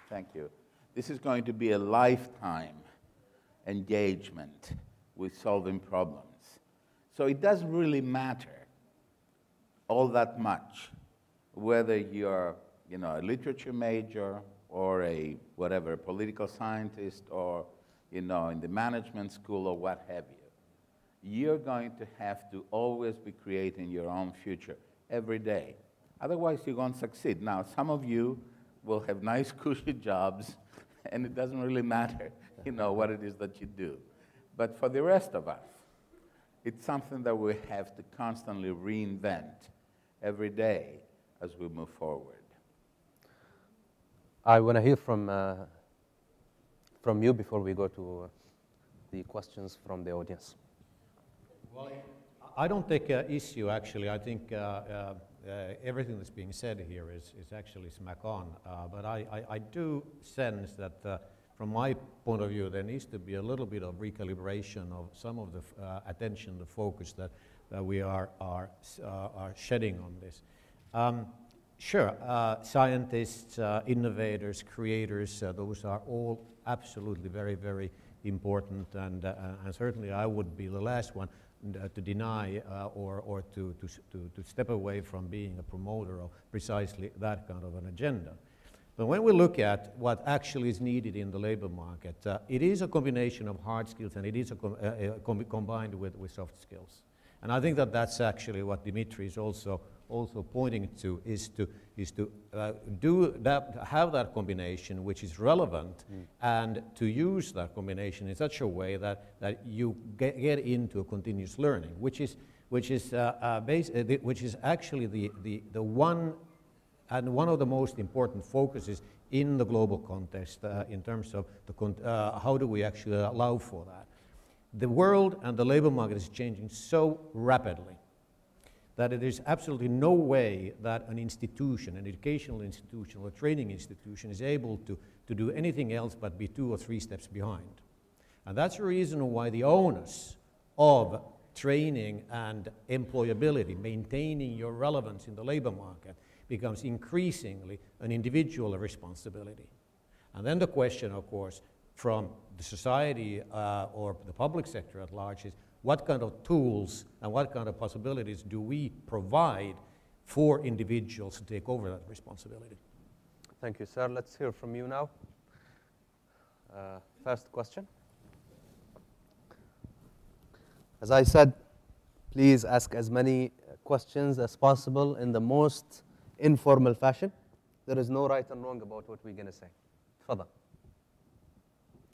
Thank you. This is going to be a lifetime engagement with solving problems. So it doesn't really matter all that much whether you're a literature major or a political scientist or in the management school or what have you. You're going to have to always be creating your own future every day. Otherwise, you won't succeed. Now, some of you will have nice, cushy jobs, and it doesn't really matter, what it is that you do. But for the rest of us, it's something that we have to constantly reinvent every day as we move forward.
I want to hear from you before we go to the questions from the audience.
Well, I don't take issue, actually. I think everything that's being said here is actually smack on. But I do sense that from my point of view, there needs to be a little bit of recalibration of some of the attention, the focus that we are shedding on this. Sure, scientists, innovators, creators, those are all absolutely very, very important, and certainly I would be the last one to deny or to step away from being a promoter of precisely that kind of an agenda. But when we look at what actually is needed in the labor market, it is a combination of hard skills and it is combined with soft skills. And I think that that's actually what Dimitri is also pointing to, is to have that combination which is relevant, and to use that combination in such a way that you get into a continuous learning, which is actually the one of the most important focuses in the global context in terms of how do we actually allow for that. The world and the labor market is changing so rapidly that it is absolutely no way that an institution, an educational institution or a training institution, is able to do anything else but be 2 or 3 steps behind. And that's the reason why the onus of training and employability, maintaining your relevance in the labor market, becomes increasingly an individual responsibility. And then the question, of course, from the society or the public sector at large is, what kind of tools and what kind of possibilities do we provide for individuals to take over that responsibility?
Thank you, sir. Let's hear from you now. First question. As I said, please ask as many questions as possible in the most informal fashion. There is no right and wrong about what we're going to say. Tfadal.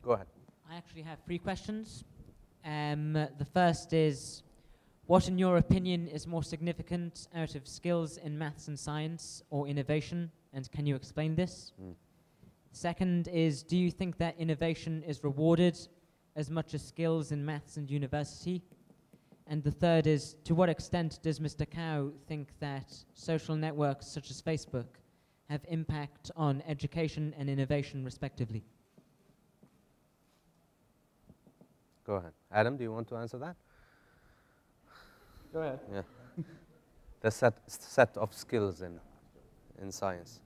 Go ahead.
I actually have 3 questions. The first is, what in your opinion is more significant out of skills in maths and science or innovation, and can you explain this? Second is, do you think that innovation is rewarded as much as skills in maths and university? And the third is, to what extent does Mr. Cow think that social networks such as Facebook have impact on education and innovation respectively?
Go ahead. Adam, do you want to answer that?
Go ahead.
Yeah. The set of skills in science.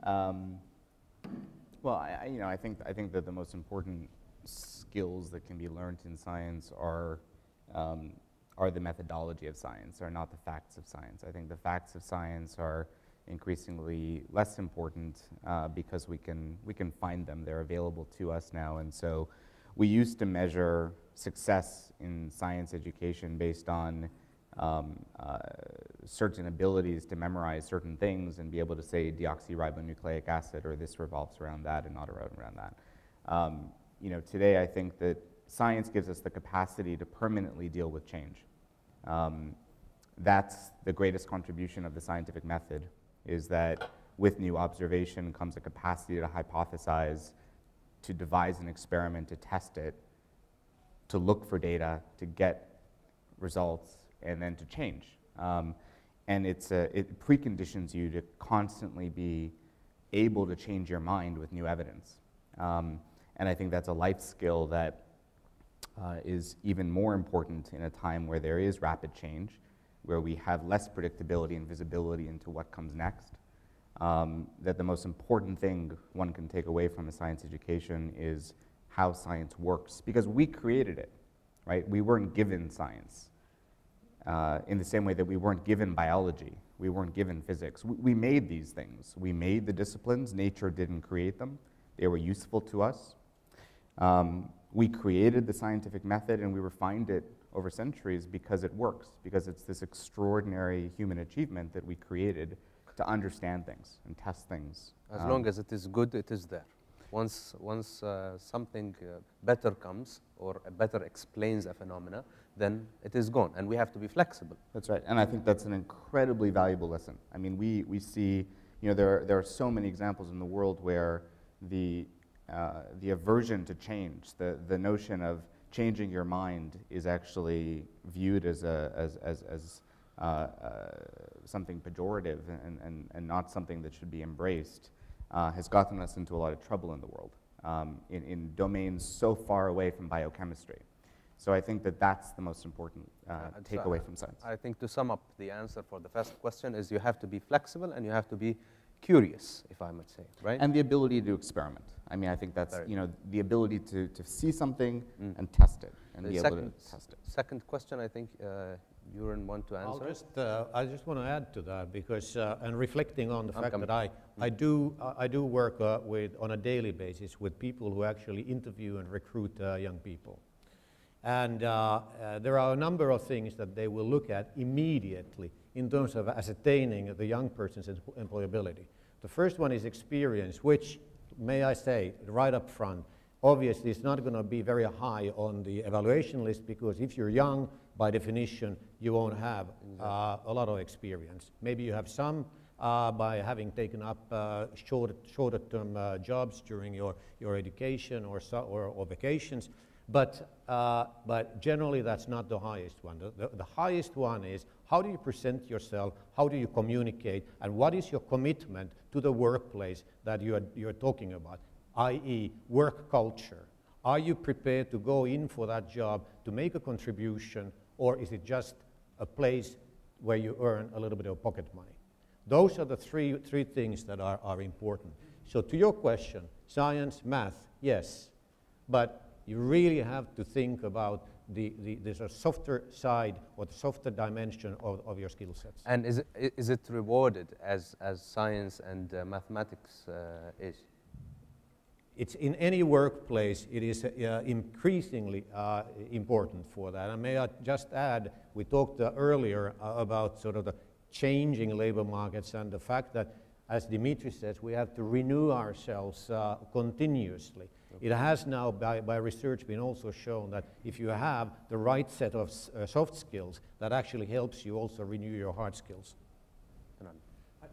Well, I think that the most important skills that can be learned in science are the methodology of science, are not the facts of science. I think the facts of science are increasingly less important because we can find them. They're available to us now, and so we used to measure success in science education based on certain abilities to memorize certain things and be able to say deoxyribonucleic acid, or this revolves around that and not around that. Today I think that science gives us the capacity to permanently deal with change. That's the greatest contribution of the scientific method, is that with new observation comes a capacity to hypothesize, to devise an experiment, to test it, to look for data, to get results, and then to change. And it preconditions you to constantly be able to change your mind with new evidence. And I think that's a life skill that is even more important in a time where there is rapid change, where we have less predictability and visibility into what comes next. That the most important thing one can take away from a science education is how science works, because we created it, right? We weren't given science in the same way that we weren't given biology, we weren't given physics. We made these things. We made the disciplines. Nature didn't create them. They were useful to us. We created the scientific method and we refined it over centuries because it works, because it's this extraordinary human achievement that we created to understand things and test things.
As long as it is good, it is there. Once something better comes or better explains a phenomena, then it is gone, and we have to be flexible.
That's right, and I think that's an incredibly valuable lesson. I mean, we see, there are so many examples in the world where the aversion to change, the notion of changing your mind is actually viewed as something pejorative and not something that should be embraced, has gotten us into a lot of trouble in the world, in domains so far away from biochemistry. So I think that that's the most important takeaway from science.
I think to sum up the answer for the first question is you have to be flexible and you have to be curious, if I might say, right?
And the ability to experiment. I mean, I think that's, the ability to see something and test it, and be able to test it.
Second question, I think Göran want to answer.
I just want to add to that, because, and reflecting on the fact that I do work on a daily basis with people who actually interview and recruit young people. And there are a number of things that they will look at immediately in terms of ascertaining the young person's employability. The first one is experience, which, may I say, right up front, obviously it's not going to be very high on the evaluation list, because if you're young, by definition, you won't have a lot of experience. Maybe you have some by having taken up shorter-term jobs during your education or vacations. But generally, that's not the highest one. The highest one is, how do you present yourself, how do you communicate, and what is your commitment to the workplace that you're talking about, i.e. work culture. Are you prepared to go in for that job to make a contribution, or is it just a place where you earn a little bit of pocket money? Those are the three things that are important. So to your question, science, math, yes, but you really have to think about the sort of softer side or the softer dimension of your skill sets.
And is it rewarded as science and mathematics is?
It's in any workplace, it is increasingly important for that. And may I just add, we talked earlier about sort of the changing labor markets and the fact that, as Demetrios says, we have to renew ourselves continuously. It has now, by research, been also shown that if you have the right set of soft skills, that actually helps you also renew your hard skills.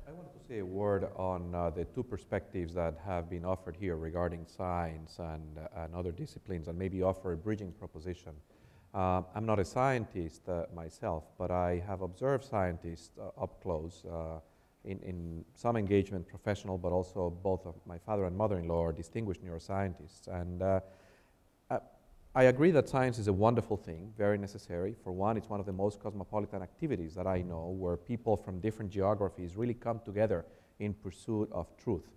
I wanted to say a word on the two perspectives that have been offered here regarding science and other disciplines, and maybe offer a bridging proposition. I'm not a scientist myself, but I have observed scientists up close in some engagement, professional, but also both of my father and mother-in-law are distinguished neuroscientists. And I agree that science is a wonderful thing, very necessary. For one, it's one of the most cosmopolitan activities that I know, where people from different geographies really come together in pursuit of truth.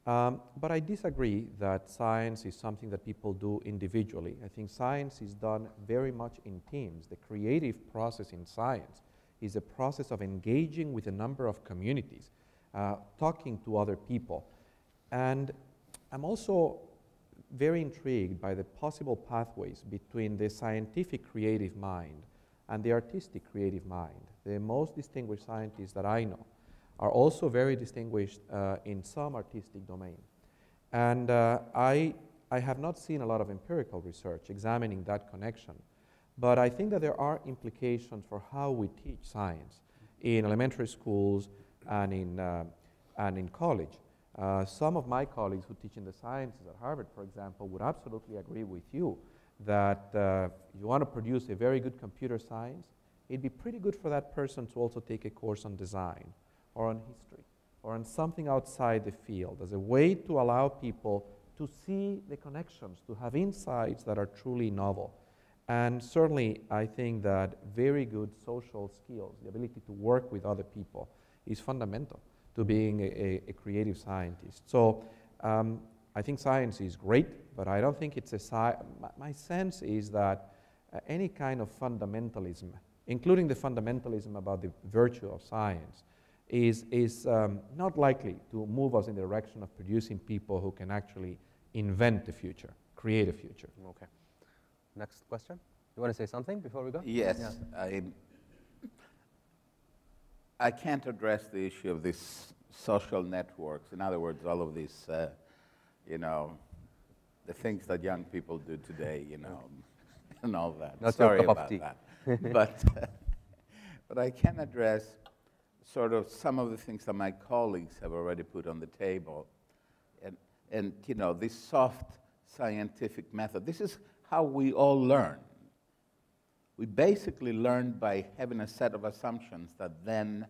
But I disagree that science is something that people do individually. I think science is done very much in teams. The creative process in science is a process of engaging with a number of communities, talking to other people. And I'm also very intrigued by the possible pathways between the scientific creative mind and the artistic creative mind. The most distinguished scientists that I know are also very distinguished in some artistic domain. And I have not seen a lot of empirical research examining that connection, but I think that there are implications for how we teach science in elementary schools and in college. Some of my colleagues who teach in the sciences at Harvard, for example, would absolutely agree with you that you want to produce a very good computer science, it'd be pretty good for that person to also take a course on design or on history or on something outside the field as a way to allow people to see the connections, to have insights that are truly novel. And certainly, I think that very good social skills, the ability to work with other people, is fundamental to being a creative scientist. So I think science is great, but I don't think it's my sense is that any kind of fundamentalism, including the fundamentalism about the virtue of science, is not likely to move us in the direction of producing people who can actually invent the future, create a future.
Okay. Next question. You want to say something before we go?
Yes.
Yeah.
I can't address the issue of these social networks. In other words, all of these, you know, the things that young people do today, you know, and all that.
Not
Sorry
your cup of
about
tea.
that. But I can address sort of some of the things that my colleagues have already put on the table. And you know, this soft scientific method, this is how we all learn. We basically learn by having a set of assumptions that then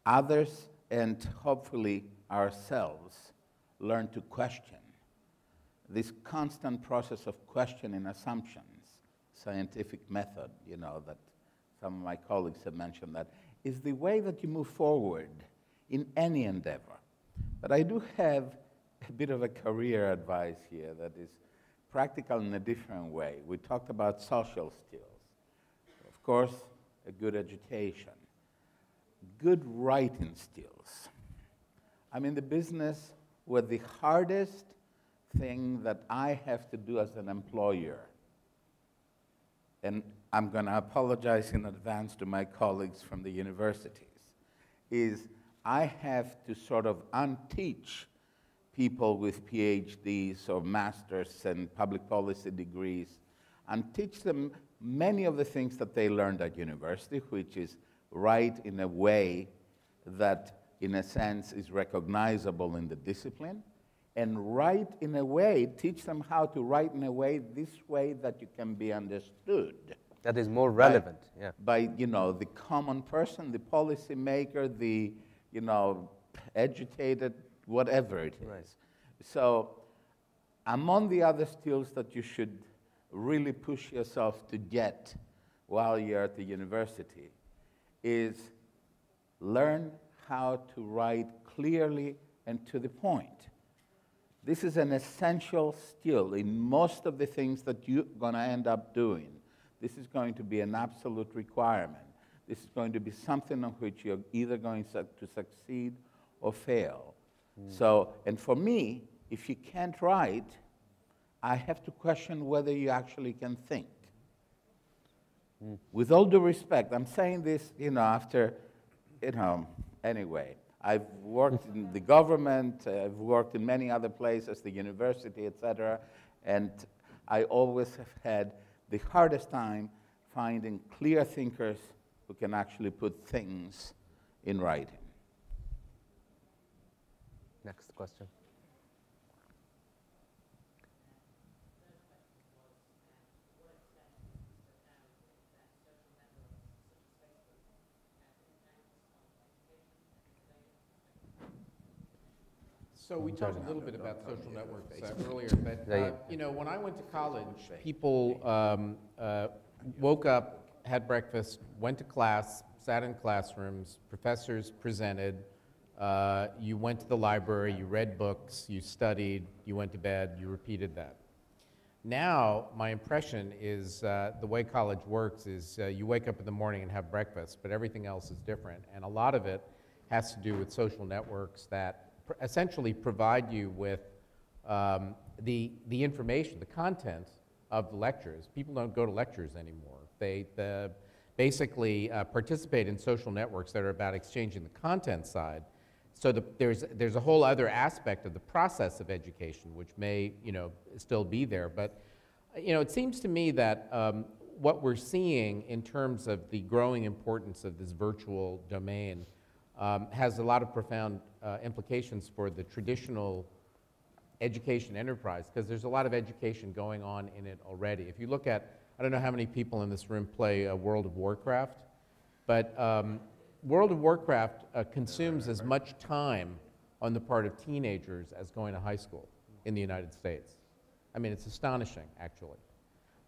others and hopefully ourselves learn to question. This constant process of questioning assumptions, scientific method, you know, that some of my colleagues have mentioned, that is the way that you move forward in any endeavor. But I do have a bit of a career advice here that is practical in a different way. We talked about social skills. Of course, a good education, good writing skills. I'm in the business where the hardest thing that I have to do as an employer and I'm going to apologize in advance to my colleagues from the universities, is I have to sort of unteach people with PhDs or masters and public policy degrees and teach them many of the things that they learned at university, which is write in a way that, in a sense, is recognizable in the discipline, and write in a way, teach them how to write in a way, this way that you can be understood.
That is more relevant,
By, you know, the common person, the policy maker, the, you know, educated, whatever it is.
Right.
So among the other skills that you should really push yourself to get while you're at the university is learn how to write clearly and to the point. This is an essential skill in most of the things that you're going to end up doing. This is going to be an absolute requirement. This is going to be something on which you're either going to succeed or fail. So, and for me, if you can't write, I have to question whether you actually can think. With all due respect, I'm saying this, you know, after, you know, anyway. I've worked in the government, I've worked in many other places, the university, etc., and I always have had the hardest time finding clear thinkers who can actually put things in writing.
Next question.
So we talked a little bit about social networks earlier, but you know, when I went to college, people woke up, had breakfast, went to class, sat in classrooms, professors presented, you went to the library, you read books, you studied, you went to bed, you repeated that. Now, my impression is the way college works is you wake up in the morning and have breakfast, but everything else is different, and a lot of it has to do with social networks that essentially provide you with the information, the content of the lectures. People don't go to lectures anymore. They basically participate in social networks that are about exchanging the content side. So there's a whole other aspect of the process of education which may, you know, still be there. But you know, it seems to me that what we're seeing in terms of the growing importance of this virtual domain has a lot of profound implications for the traditional education enterprise, because there's a lot of education going on in it already. If you look at, I don't know how many people in this room play World of Warcraft, but World of Warcraft consumes as much time on the part of teenagers as going to high school in the United States. I mean, it's astonishing, actually.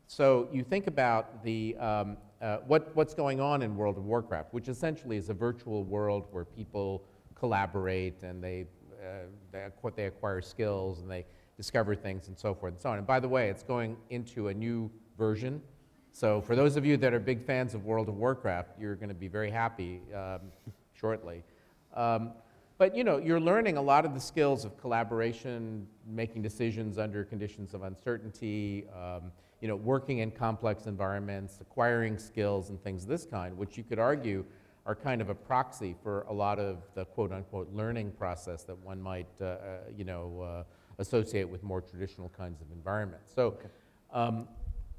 So you think about the, what's going on in World of Warcraft, which essentially is a virtual world where people collaborate and they acquire skills and they discover things and so forth and so on. And by the way, it's going into a new version. So for those of you that are big fans of World of Warcraft, you're going to be very happy shortly. But you know, you're learning a lot of the skills of collaboration, making decisions under conditions of uncertainty, you know, working in complex environments, acquiring skills and things of this kind, which you could argue are kind of a proxy for a lot of the quote-unquote learning process that one might, you know, associate with more traditional kinds of environments. So,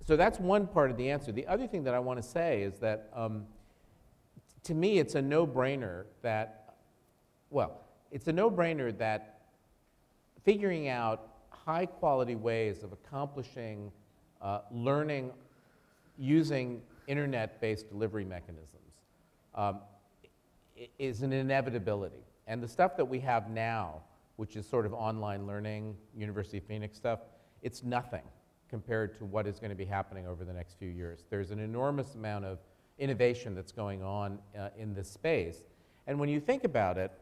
so that's one part of the answer. The other thing that I want to say is that, to me, it's a no-brainer that, well, it's a no-brainer that figuring out high-quality ways of accomplishing learning using internet-based delivery mechanisms is an inevitability. And the stuff that we have now, which is sort of online learning, University of Phoenix stuff, it's nothing compared to what is going to be happening over the next few years. There's an enormous amount of innovation that's going on in this space. And when you think about it,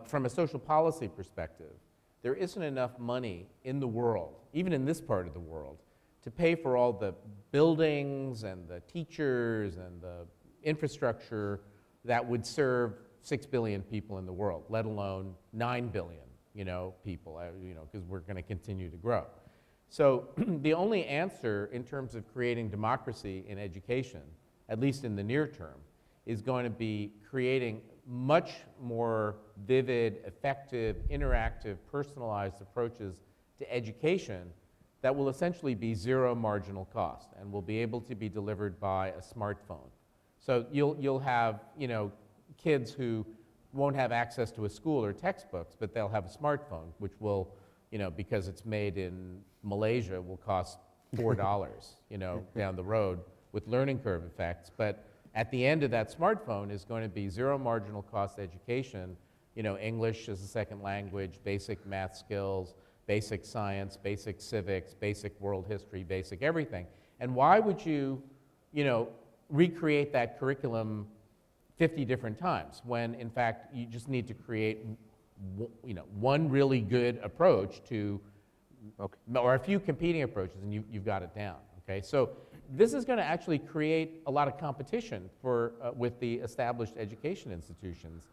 from a social policy perspective, there isn't enough money in the world, even in this part of the world, to pay for all the buildings and the teachers and the infrastructure that would serve 6 billion people in the world, let alone 9 billion, you know, people, you know, because we're going to continue to grow. So the only answer in terms of creating democracy in education, at least in the near term, is going to be creating much more vivid, effective, interactive, personalized approaches to education that will essentially be zero marginal cost and will be able to be delivered by a smartphone. So you'll have, you know, kids who won't have access to a school or textbooks, but they'll have a smartphone, which will, you know, because it's made in Malaysia, will cost $4, you know, down the road with learning curve effects. But at the end of that smartphone is going to be zero marginal cost education, you know, English as a second language, basic math skills, basic science, basic civics, basic world history, basic everything. And why would you, you know, recreate that curriculum 50 different times when, in fact, you just need to create, you know, one really good approach to, or a few competing approaches, and you've got it down. Okay, so this is going to actually create a lot of competition for with the established education institutions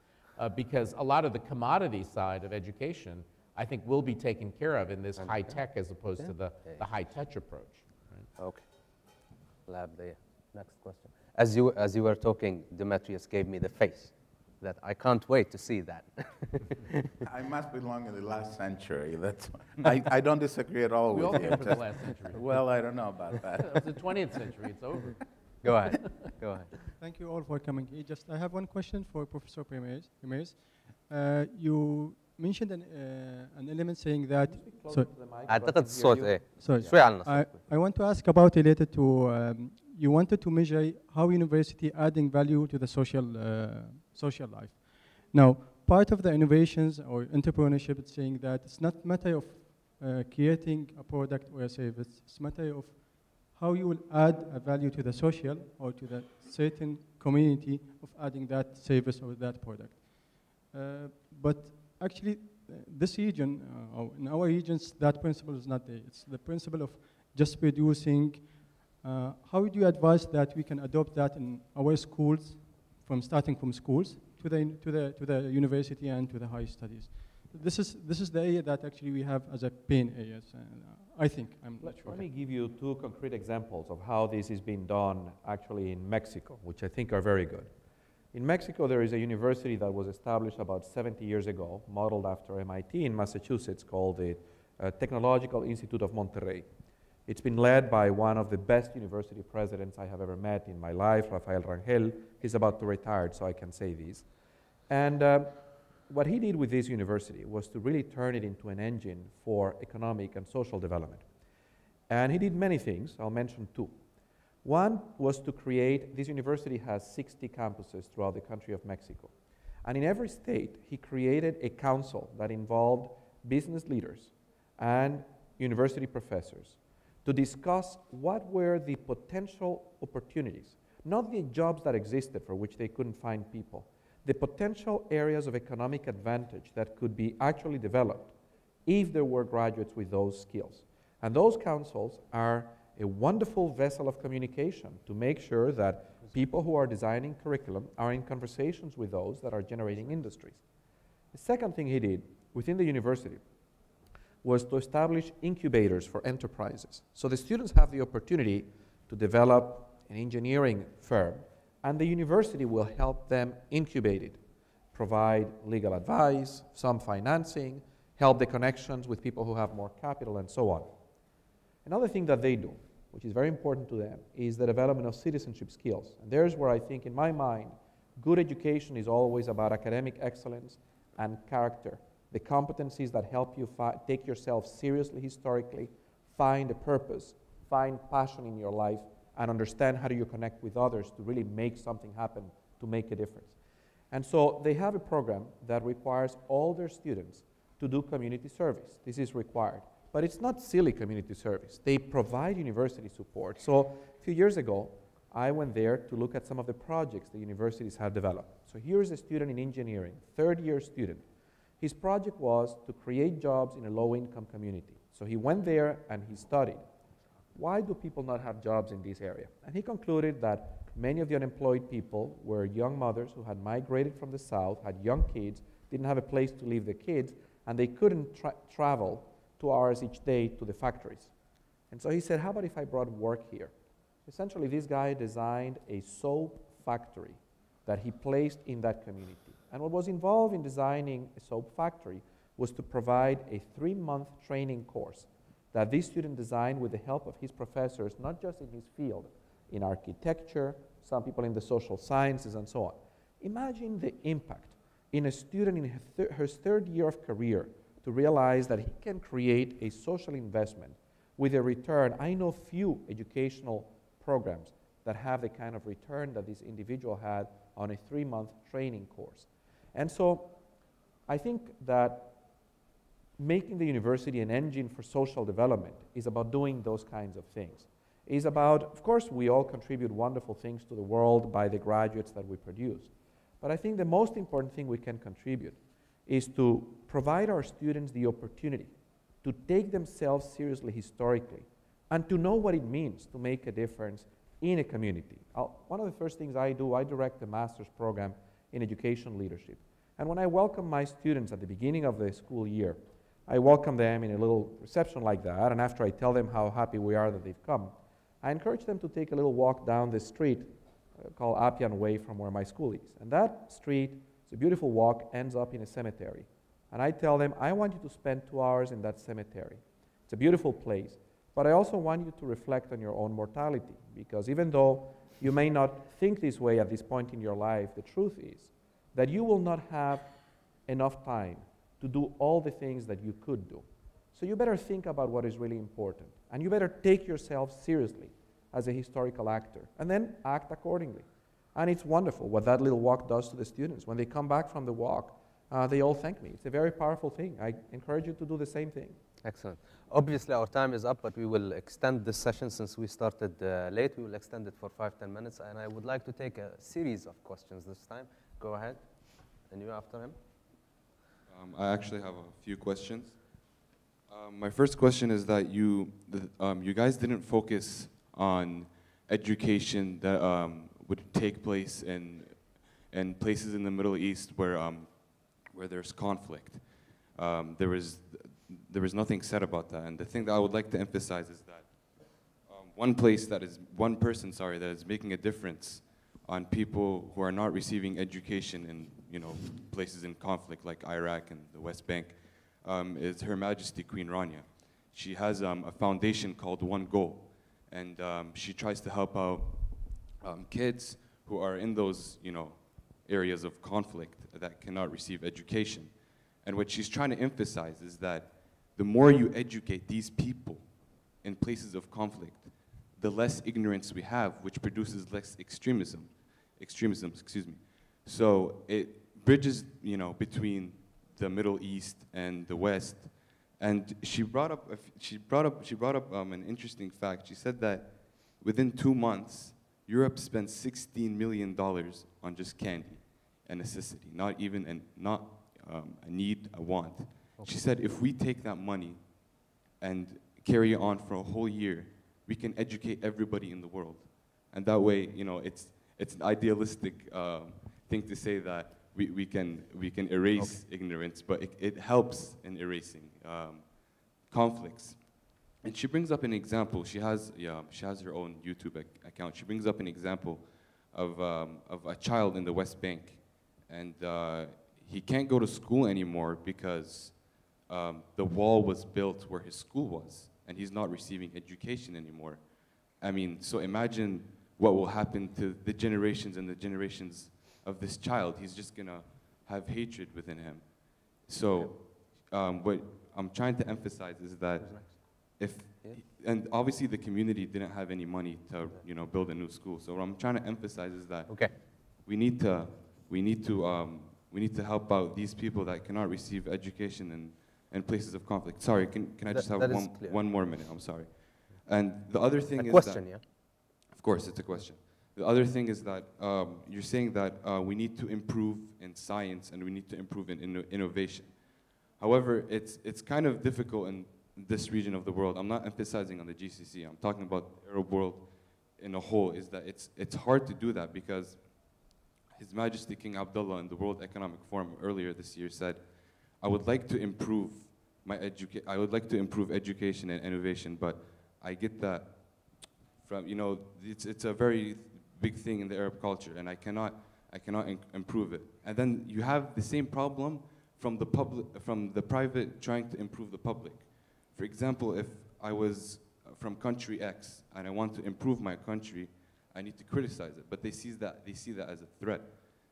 because a lot of the commodity side of education, I think, will be taken care of in this high tech as opposed to the high touch approach. Right?
Okay. We'll have the next question. As you were talking, Demetrios gave me the face that I can't wait to see that.
I must belong in the last century. That's I don't disagree at all
We
with
all
you.
came from the last century.
Well, I don't know about that.
It's the 20th century. It's over.
Go ahead. Go ahead.
Thank you all for coming here. I have one question for Professor Ramirez. You mentioned an element saying that.
أعتقد الصوت إيه.
Sorry.
شوي على النص.
I want to ask about related to you wanted to measure how university adding value to the social life. Now, part of the innovations or entrepreneurship is saying that it's not matter of creating a product or a service. It's matter of how you will add a value to the social or to the certain community of adding that service or that product. But actually, this region, or in our regions, that principle is not there. It's the principle of just producing. How would you advise that we can adopt that in our schools, starting from schools to the university and to the higher studies? This is the area that actually we have as a pain area. I think I'm not sure.
Let me give you two concrete examples of how this is being done actually in Mexico, which I think are very good. In Mexico, there is a university that was established about 70 years ago, modeled after MIT in Massachusetts, called the Technological Institute of Monterrey. It's been led by one of the best university presidents I have ever met in my life, Rafael Rangel. He's about to retire, so I can say this. And what he did with this university was to really turn it into an engine for economic and social development. And he did many things. I'll mention two. One was to create, this university has 60 campuses throughout the country of Mexico. And in every state, he created a council that involved business leaders and university professors to discuss what were the potential opportunities, not the jobs that existed for which they couldn't find people, the potential areas of economic advantage that could be actually developed if there were graduates with those skills. And those councils are a wonderful vessel of communication to make sure that people who are designing curriculum are in conversations with those that are generating industries. The second thing he did within the university was to establish incubators for enterprises. So the students have the opportunity to develop an engineering firm, and the university will help them incubate it, provide legal advice, some financing, help the connections with people who have more capital, and so on. Another thing that they do, which is very important to them, is the development of citizenship skills. And there's where I think, in my mind, good education is always about academic excellence and character. The competencies that help you take yourself seriously historically, find a purpose, find passion in your life, and understand how do you connect with others to really make something happen, to make a difference. And so they have a program that requires all their students to do community service. This is required. But it's not silly community service. They provide university support. So a few years ago, I went there to look at some of the projects the universities have developed. So here's a student in engineering, third-year student. His project was to create jobs in a low-income community. So he went there and he studied. Why do people not have jobs in this area? And he concluded that many of the unemployed people were young mothers who had migrated from the south, had young kids, didn't have a place to leave the kids, and they couldn't travel 2 hours each day to the factories. And so he said, how about if I brought work here? Essentially, this guy designed a soap factory that he placed in that community. And what was involved in designing a soap factory was to provide a 3-month training course that this student designed with the help of his professors, not just in his field, in architecture, some people in the social sciences, and so on. Imagine the impact in a student in her third year of career to realize that he can create a social investment with a return. I know few educational programs that have the kind of return that this individual had on a 3-month training course. And so I think that making the university an engine for social development is about doing those kinds of things. It's about, of course, we all contribute wonderful things to the world by the graduates that we produce. But I think the most important thing we can contribute is to provide our students the opportunity to take themselves seriously historically and to know what it means to make a difference in a community. One of the first things I do, I direct a master's program in education leadership. And when I welcome my students at the beginning of the school year, I welcome them in a little reception like that, and after I tell them how happy we are that they've come, I encourage them to take a little walk down the street called Appian Way from where my school is. And that street, it's a beautiful walk, ends up in a cemetery. And I tell them, I want you to spend 2 hours in that cemetery. It's a beautiful place, but I also want you to reflect on your own mortality, because even though you may not think this way at this point in your life, the truth is that you will not have enough time to do all the things that you could do. So you better think about what is really important, and you better take yourself seriously as a historical actor, and then act accordingly. And it's wonderful what that little walk does to the students. When they come back from the walk, they all thank me. It's a very powerful thing. I encourage you to do the same thing.
Excellent. Obviously, our time is up, but we will extend this session since we started late. We will extend it for 5-10 minutes, and I would like to take a series of questions this time. Go ahead, and you after him.
I actually have a few questions. My first question is that you guys didn't focus on education that would take place in places in the Middle East where there's conflict. There was nothing said about that, and the thing that I would like to emphasize is that one person that is making a difference on people who are not receiving education in places in conflict like Iraq and the West Bank is Her Majesty Queen Rania. She has a foundation called One Goal, and she tries to help out kids who are in those areas of conflict that cannot receive education. And what she's trying to emphasize is that the more you educate these people in places of conflict, the less ignorance we have, which produces less extremism, excuse me. So it bridges, between the Middle East and the West. And she brought up an interesting fact. She said that within 2 months, Europe spent $16 million on just candy, a necessity, not even a need, a want. Okay. She said if we take that money and carry it on for a whole year, we can educate everybody in the world. And that way, it's an idealistic thing to say that we can erase ignorance, but it helps in erasing conflicts. And she brings up an example. She has her own YouTube account. She brings up an example of a child in the West Bank, and he can't go to school anymore because the wall was built where his school was, and he's not receiving education anymore. I mean, so imagine what will happen to the generations and the generations of this child. He's just gonna have hatred within him. So what I'm trying to emphasize is that and obviously the community didn't have any money to build a new school. So what I'm trying to emphasize is that we need to help out these people that cannot receive education in places of conflict. Sorry, can I just have one more minute? I'm sorry. And the other thing is that, of course, it's a question. The other thing is that you're saying that we need to improve in science and we need to improve in innovation. However, it's kind of difficult in this region of the world. I'm not emphasizing on the GCC. I'm talking about the Arab world in a whole. Is that it's hard to do that because His Majesty King Abdullah in the World Economic Forum earlier this year said, I would like to improve education and innovation, but I get that from, you know, it's a very big thing in the Arab culture, and I cannot improve it. And then you have the same problem from the private trying to improve the public. For example, if I was from country X and I want to improve my country, I need to criticize it, but they see that as a threat.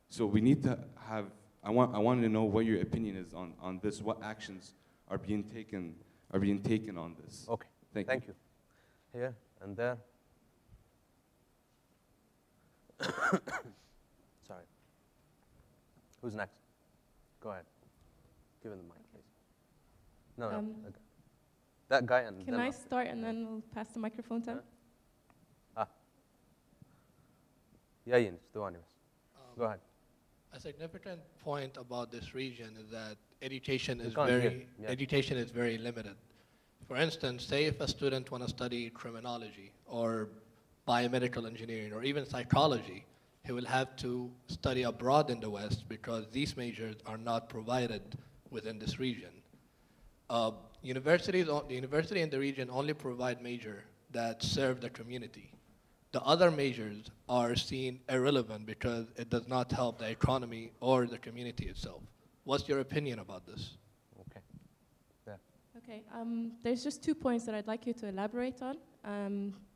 So we need to have. I want to know what your opinion is on this. What actions are being taken on this?
Okay. Thank you. Here and there. Sorry. Who's next? Go ahead. Give him the mic, please. No, okay. That guy and
Can I start and then we'll pass the microphone to him?
Yeah, Yunus, go ahead.
A significant point about this region is that education is very limited. For instance, say if a student wants to study criminology or biomedical engineering or even psychology, he will have to study abroad in the West because these majors are not provided within this region. The university in the region only provide majors that serve the community. The other majors are seen irrelevant because it does not help the economy or the community itself. What's your opinion about this?
Okay. Yeah.
Okay. There's just 2 points that I'd like you to elaborate on.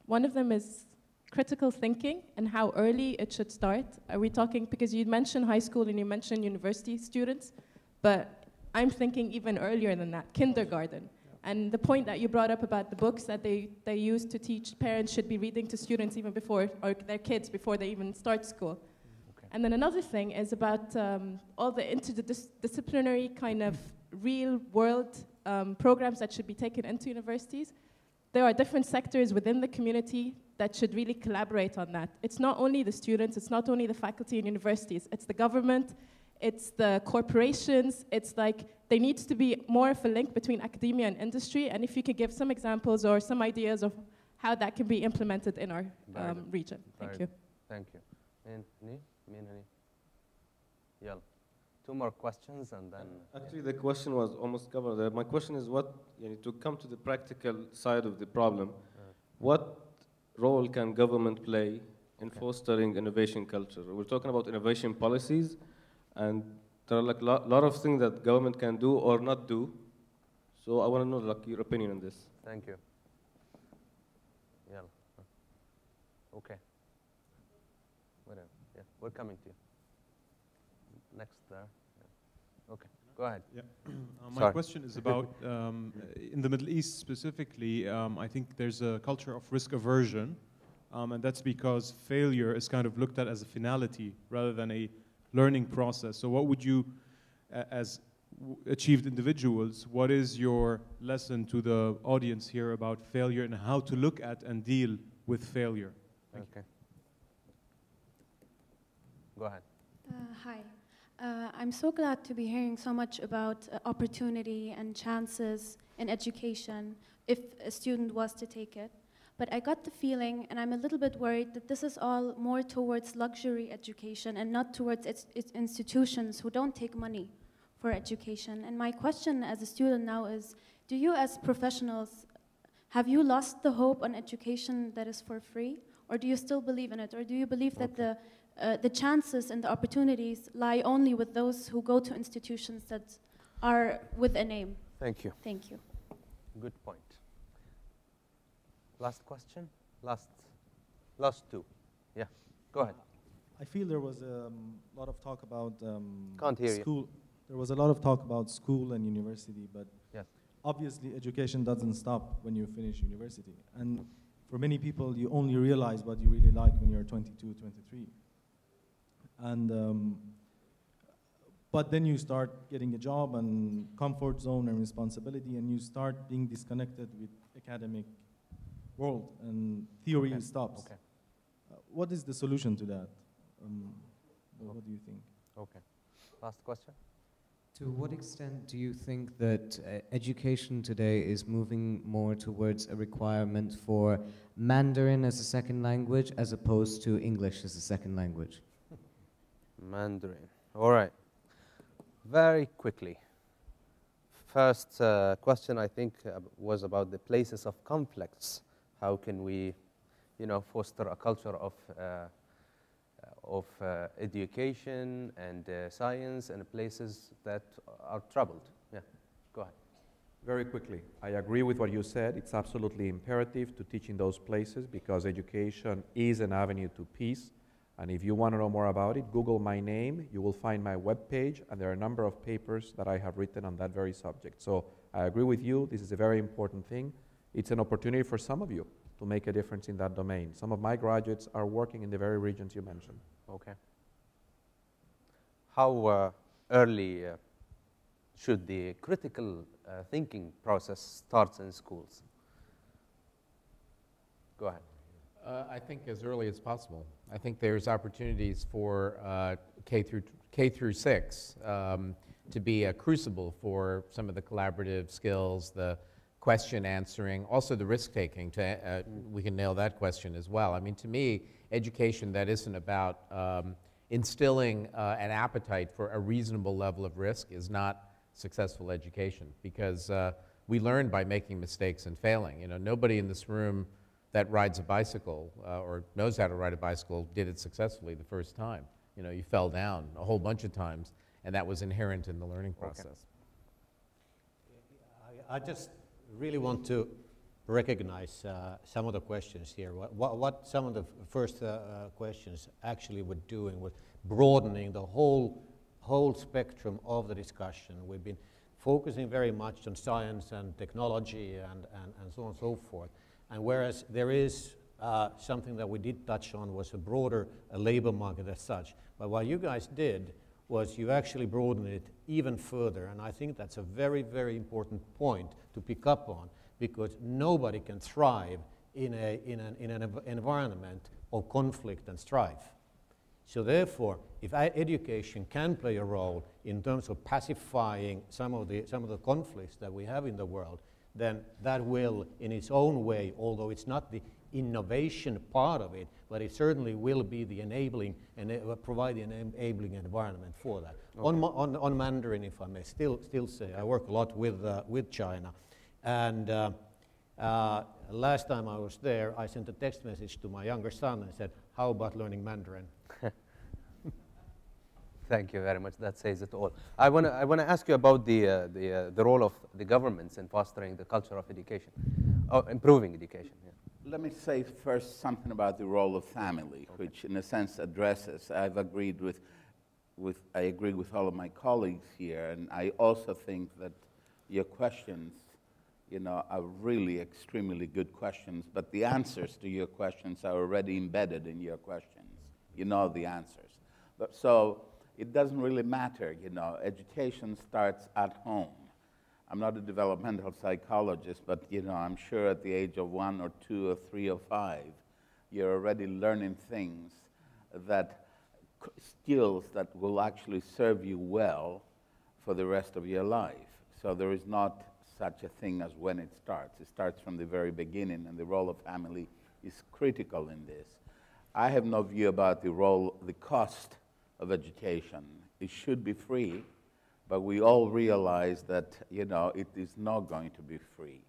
One of them is critical thinking and how early it should start. Are we talking, because you mentioned high school and you mentioned university students, but I'm thinking even earlier than that, kindergarten. And the point that you brought up about the books that they use to teach parents should be reading to students even before, or their kids before they even start school.
Okay.
And then another thing is about all the interdisciplinary kind of real world programs that should be taken into universities. There are different sectors within the community that should really collaborate on that. It's not only the students, it's not only the faculty in universities, it's the government, it's the corporations, it's like there needs to be more of a link between academia and industry, and if you could give some examples or some ideas of how that can be implemented in our region. Thank you.
Thank you. Yeah. 2 more questions and then...
Actually, the question was almost covered. My question is to come to the practical side of the problem, what role can government play in fostering innovation culture? We're talking about innovation policies, and there are like a lot of things that government can do or not do. So I want to know like your opinion on this.
Thank you. Yeah. Okay. Whatever. Yeah, we're coming to you. Next there. Yeah. Okay, go ahead.
Yeah. My question is about, in the Middle East specifically, I think there's a culture of risk aversion, and that's because failure is kind of looked at as a finality rather than a learning process. So what would you, as achieved individuals, what is your lesson to the audience here about failure and how to look at and deal with failure?
Okay. Go ahead.
Hi. I'm so glad to be hearing so much about opportunity and chances in education if a student was to take it. But I got the feeling, and I'm a little bit worried, that this is all more towards luxury education and not towards its institutions who don't take money for education. And my question as a student now is, do you as professionals, have you lost the hope on education that is for free? Or do you still believe in it? Or do you believe that the chances and the opportunities lie only with those who go to institutions that are with a name?
Thank you.
Thank you.
Good point. Last question? Last 2. Yeah, go ahead.
I feel there was a lot of talk about
Can't hear
school. There was a lot of talk about school and university, but
yes,
obviously education doesn't stop when you finish university. And for many people, you only realize what you really like when you're 22, 23. And but then you start getting a job and comfort zone and responsibility, and you start being disconnected with academic world, and theory stops.
Okay.
What is the solution to that? What do you think?
Okay. Last question.
To what extent do you think that education today is moving more towards a requirement for Mandarin as a second language as opposed to English as a second language?
Mandarin. All right. Very quickly. First question, I think, was about the places of conflicts. how can we, foster a culture of education and science in places that are troubled. Yeah, go ahead.
Very quickly, I agree with what you said. It's absolutely imperative to teach in those places because education is an avenue to peace. And if you want to know more about it, Google my name. You will find my webpage, and there are a number of papers that I have written on that very subject. So I agree with you. This is a very important thing. It's an opportunity for some of you to make a difference in that domain. Some of my graduates are working in the very regions you mentioned.
Okay. How early should the critical thinking process start in schools? Go ahead.
I think as early as possible. I think there's opportunities for K through 6 to be a crucible for some of the collaborative skills, the question answering, also the risk taking. We can nail that question as well. I mean, to me, education that isn't about instilling an appetite for a reasonable level of risk is not successful education, because we learn by making mistakes and failing. Nobody in this room that rides a bicycle or knows how to ride a bicycle did it successfully the first time. You fell down a whole bunch of times, and that was inherent in the learning process.
Okay. I just really want to recognize some of the questions here. What some of the first questions actually were doing was broadening the whole spectrum of the discussion. We've been focusing very much on science and technology and so on and so forth. And whereas there is something that we did touch on was a broader labor market as such. But what you guys did was you actually broadened it even further. And I think that's a very, very important point to pick up on, because nobody can thrive in an environment of conflict and strife. So therefore, if education can play a role in terms of pacifying some of the conflicts that we have in the world, then that will, in its own way, although it's not the innovation part of it, but it certainly will be the enabling and provide the enabling environment for that. Okay. On Mandarin, if I may still say, I work a lot with China, and last time I was there, I sent a text message to my younger son and said, "How about learning Mandarin?"
Thank you very much. That says it all. I want to ask you about the role of the governments in fostering the culture of education, improving education. Yeah.
Let me say first something about the role of family, okay, which in a sense addresses. I agree with all of my colleagues here, and I also think that your questions, are really extremely good questions. But the answers to your questions are already embedded in your questions. You know the answers. So it doesn't really matter, education starts at home. I'm not a developmental psychologist, but, I'm sure at the age of 1 or 2 or 3 or 5, you're already learning things skills that will actually serve you well for the rest of your life. So there is not such a thing as when it starts. It starts from the very beginning, and the role of family is critical in this. I have no view about the cost of education. It should be free, but we all realize that, it is not going to be free.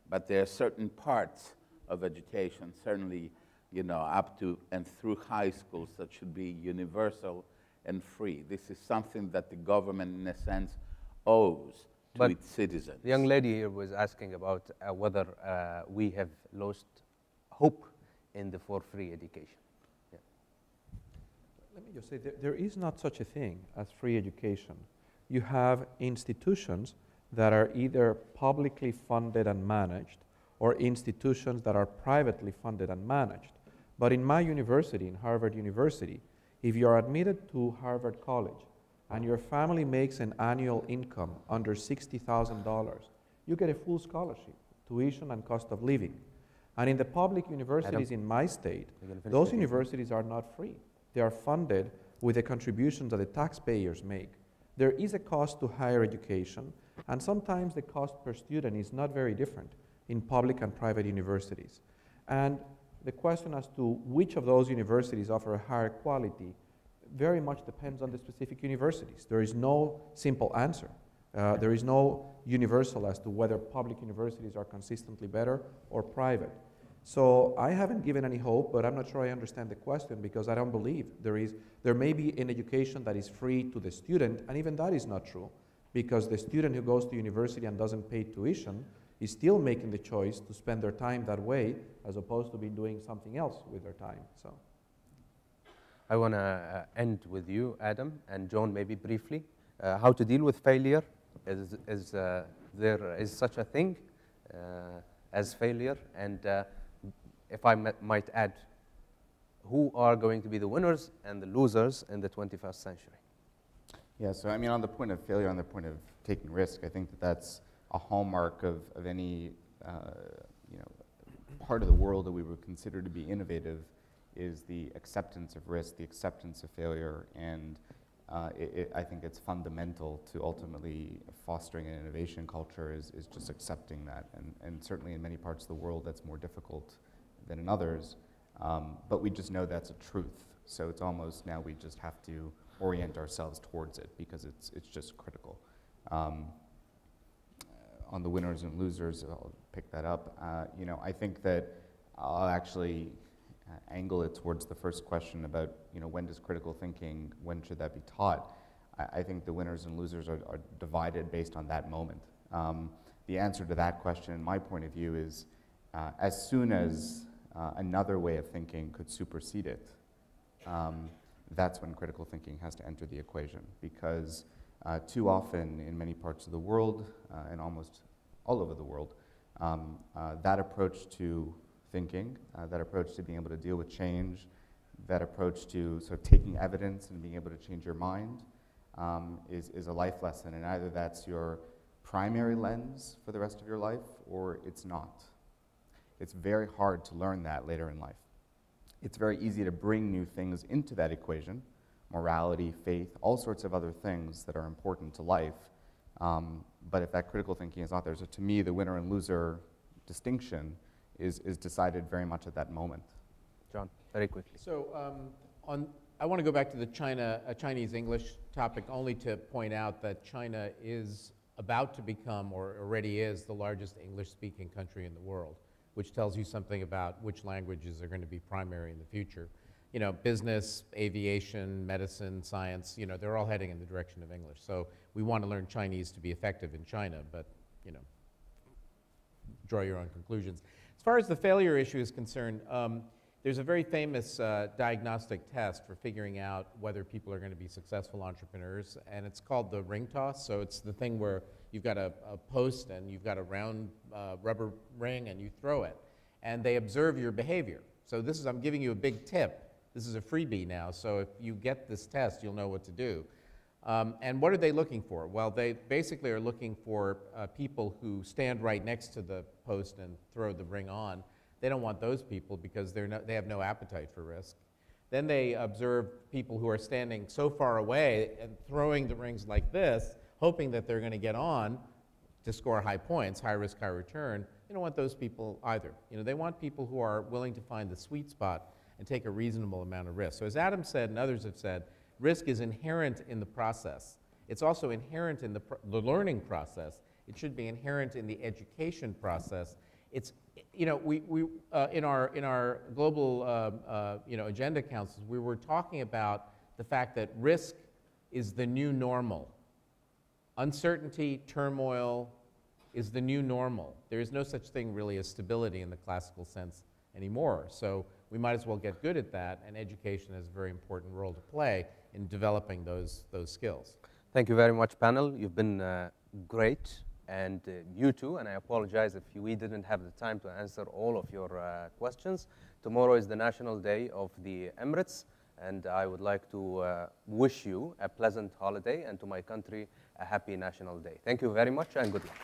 But there are certain parts of education, certainly, up to and through high schools, that should be universal and free. This is something that the government, in a sense, owes to its citizens.
The young lady here was asking about whether we have lost hope for free education.
Let me just say, there is not such a thing as free education. You have institutions that are either publicly funded and managed, or institutions that are privately funded and managed. But in my university, in Harvard University, if you are admitted to Harvard College and your family makes an annual income under $60,000, you get a full scholarship, tuition and cost of living. And in the public universities in my state, those universities are not free. They are funded with the contributions that the taxpayers make. There is a cost to higher education, and sometimes the cost per student is not very different in public and private universities. And the question as to which of those universities offer a higher quality very much depends on the specific universities. There is no simple answer. There is no universal as to whether public universities are consistently better or private. So I haven't given any hope, but I'm not sure I understand the question, because I don't believe there may be an education that is free to the student, and even that is not true, because the student who goes to university and doesn't pay tuition is still making the choice to spend their time that way, as opposed to be doing something else with their time. So
I want to end with you, Adam, and John, maybe briefly. How to deal with failure? Is there is such a thing as failure? And if I might add, who are going to be the winners and the losers in the 21st century?
Yeah, so I mean, on the point of failure, on the point of taking risk, I think that that's a hallmark of any part of the world that we would consider to be innovative, is the acceptance of risk, the acceptance of failure, and I think it's fundamental to ultimately fostering an innovation culture is just accepting that. And certainly in many parts of the world that's more difficult than in others, but we just know that's a truth. So it's almost now we just have to orient ourselves towards it because it's just critical. On the winners and losers, I'll pick that up. I think that I'll actually angle it towards the first question about, when does critical thinking, when should that be taught? I think the winners and losers are divided based on that moment. The answer to that question, in my point of view, is as soon as another way of thinking could supersede it, that's when critical thinking has to enter the equation, because too often in many parts of the world, and almost all over the world, that approach to thinking, that approach to being able to deal with change, that approach to sort of taking evidence and being able to change your mind is a life lesson, and either that's your primary lens for the rest of your life or it's not. It's very hard to learn that later in life. It's very easy to bring new things into that equation, morality, faith, all sorts of other things that are important to life, but if that critical thinking is not there, so to me the winner and loser distinction is decided very much at that moment.
John, very quickly.
So I want to go back to the Chinese English topic only to point out that China is about to become, or already is, the largest English-speaking country in the world, which tells you something about which languages are going to be primary in the future. Business, aviation, medicine, science, they're all heading in the direction of English. So we want to learn Chinese to be effective in China, but, draw your own conclusions. As far as the failure issue is concerned, there's a very famous diagnostic test for figuring out whether people are going to be successful entrepreneurs, and it's called the ring toss. So it's the thing where you've got a post and you've got a round rubber ring and you throw it, and they observe your behavior. So I'm giving you a big tip. This is a freebie now, so if you get this test, you'll know what to do. And what are they looking for? Well, they basically are looking for people who stand right next to the post and throw the ring on. They don't want those people because they have no appetite for risk. Then they observe people who are standing so far away and throwing the rings like this, hoping that they're going to get on to score high points, high risk, high return. They don't want those people either. They want people who are willing to find the sweet spot and take a reasonable amount of risk. So as Adam said and others have said, risk is inherent in the process. It's also inherent in the learning process. It should be inherent in the education process. It's, we in our global agenda councils, we were talking about the fact that risk is the new normal. Uncertainty, turmoil is the new normal. There is no such thing really as stability in the classical sense anymore. So we might as well get good at that, and education has a very important role to play in developing those skills.
Thank you very much, panel. You've been great, and you too, and I apologize if we didn't have the time to answer all of your questions. Tomorrow is the National Day of the Emirates, and I would like to wish you a pleasant holiday, and to my country, a happy National Day. Thank you very much, and good luck.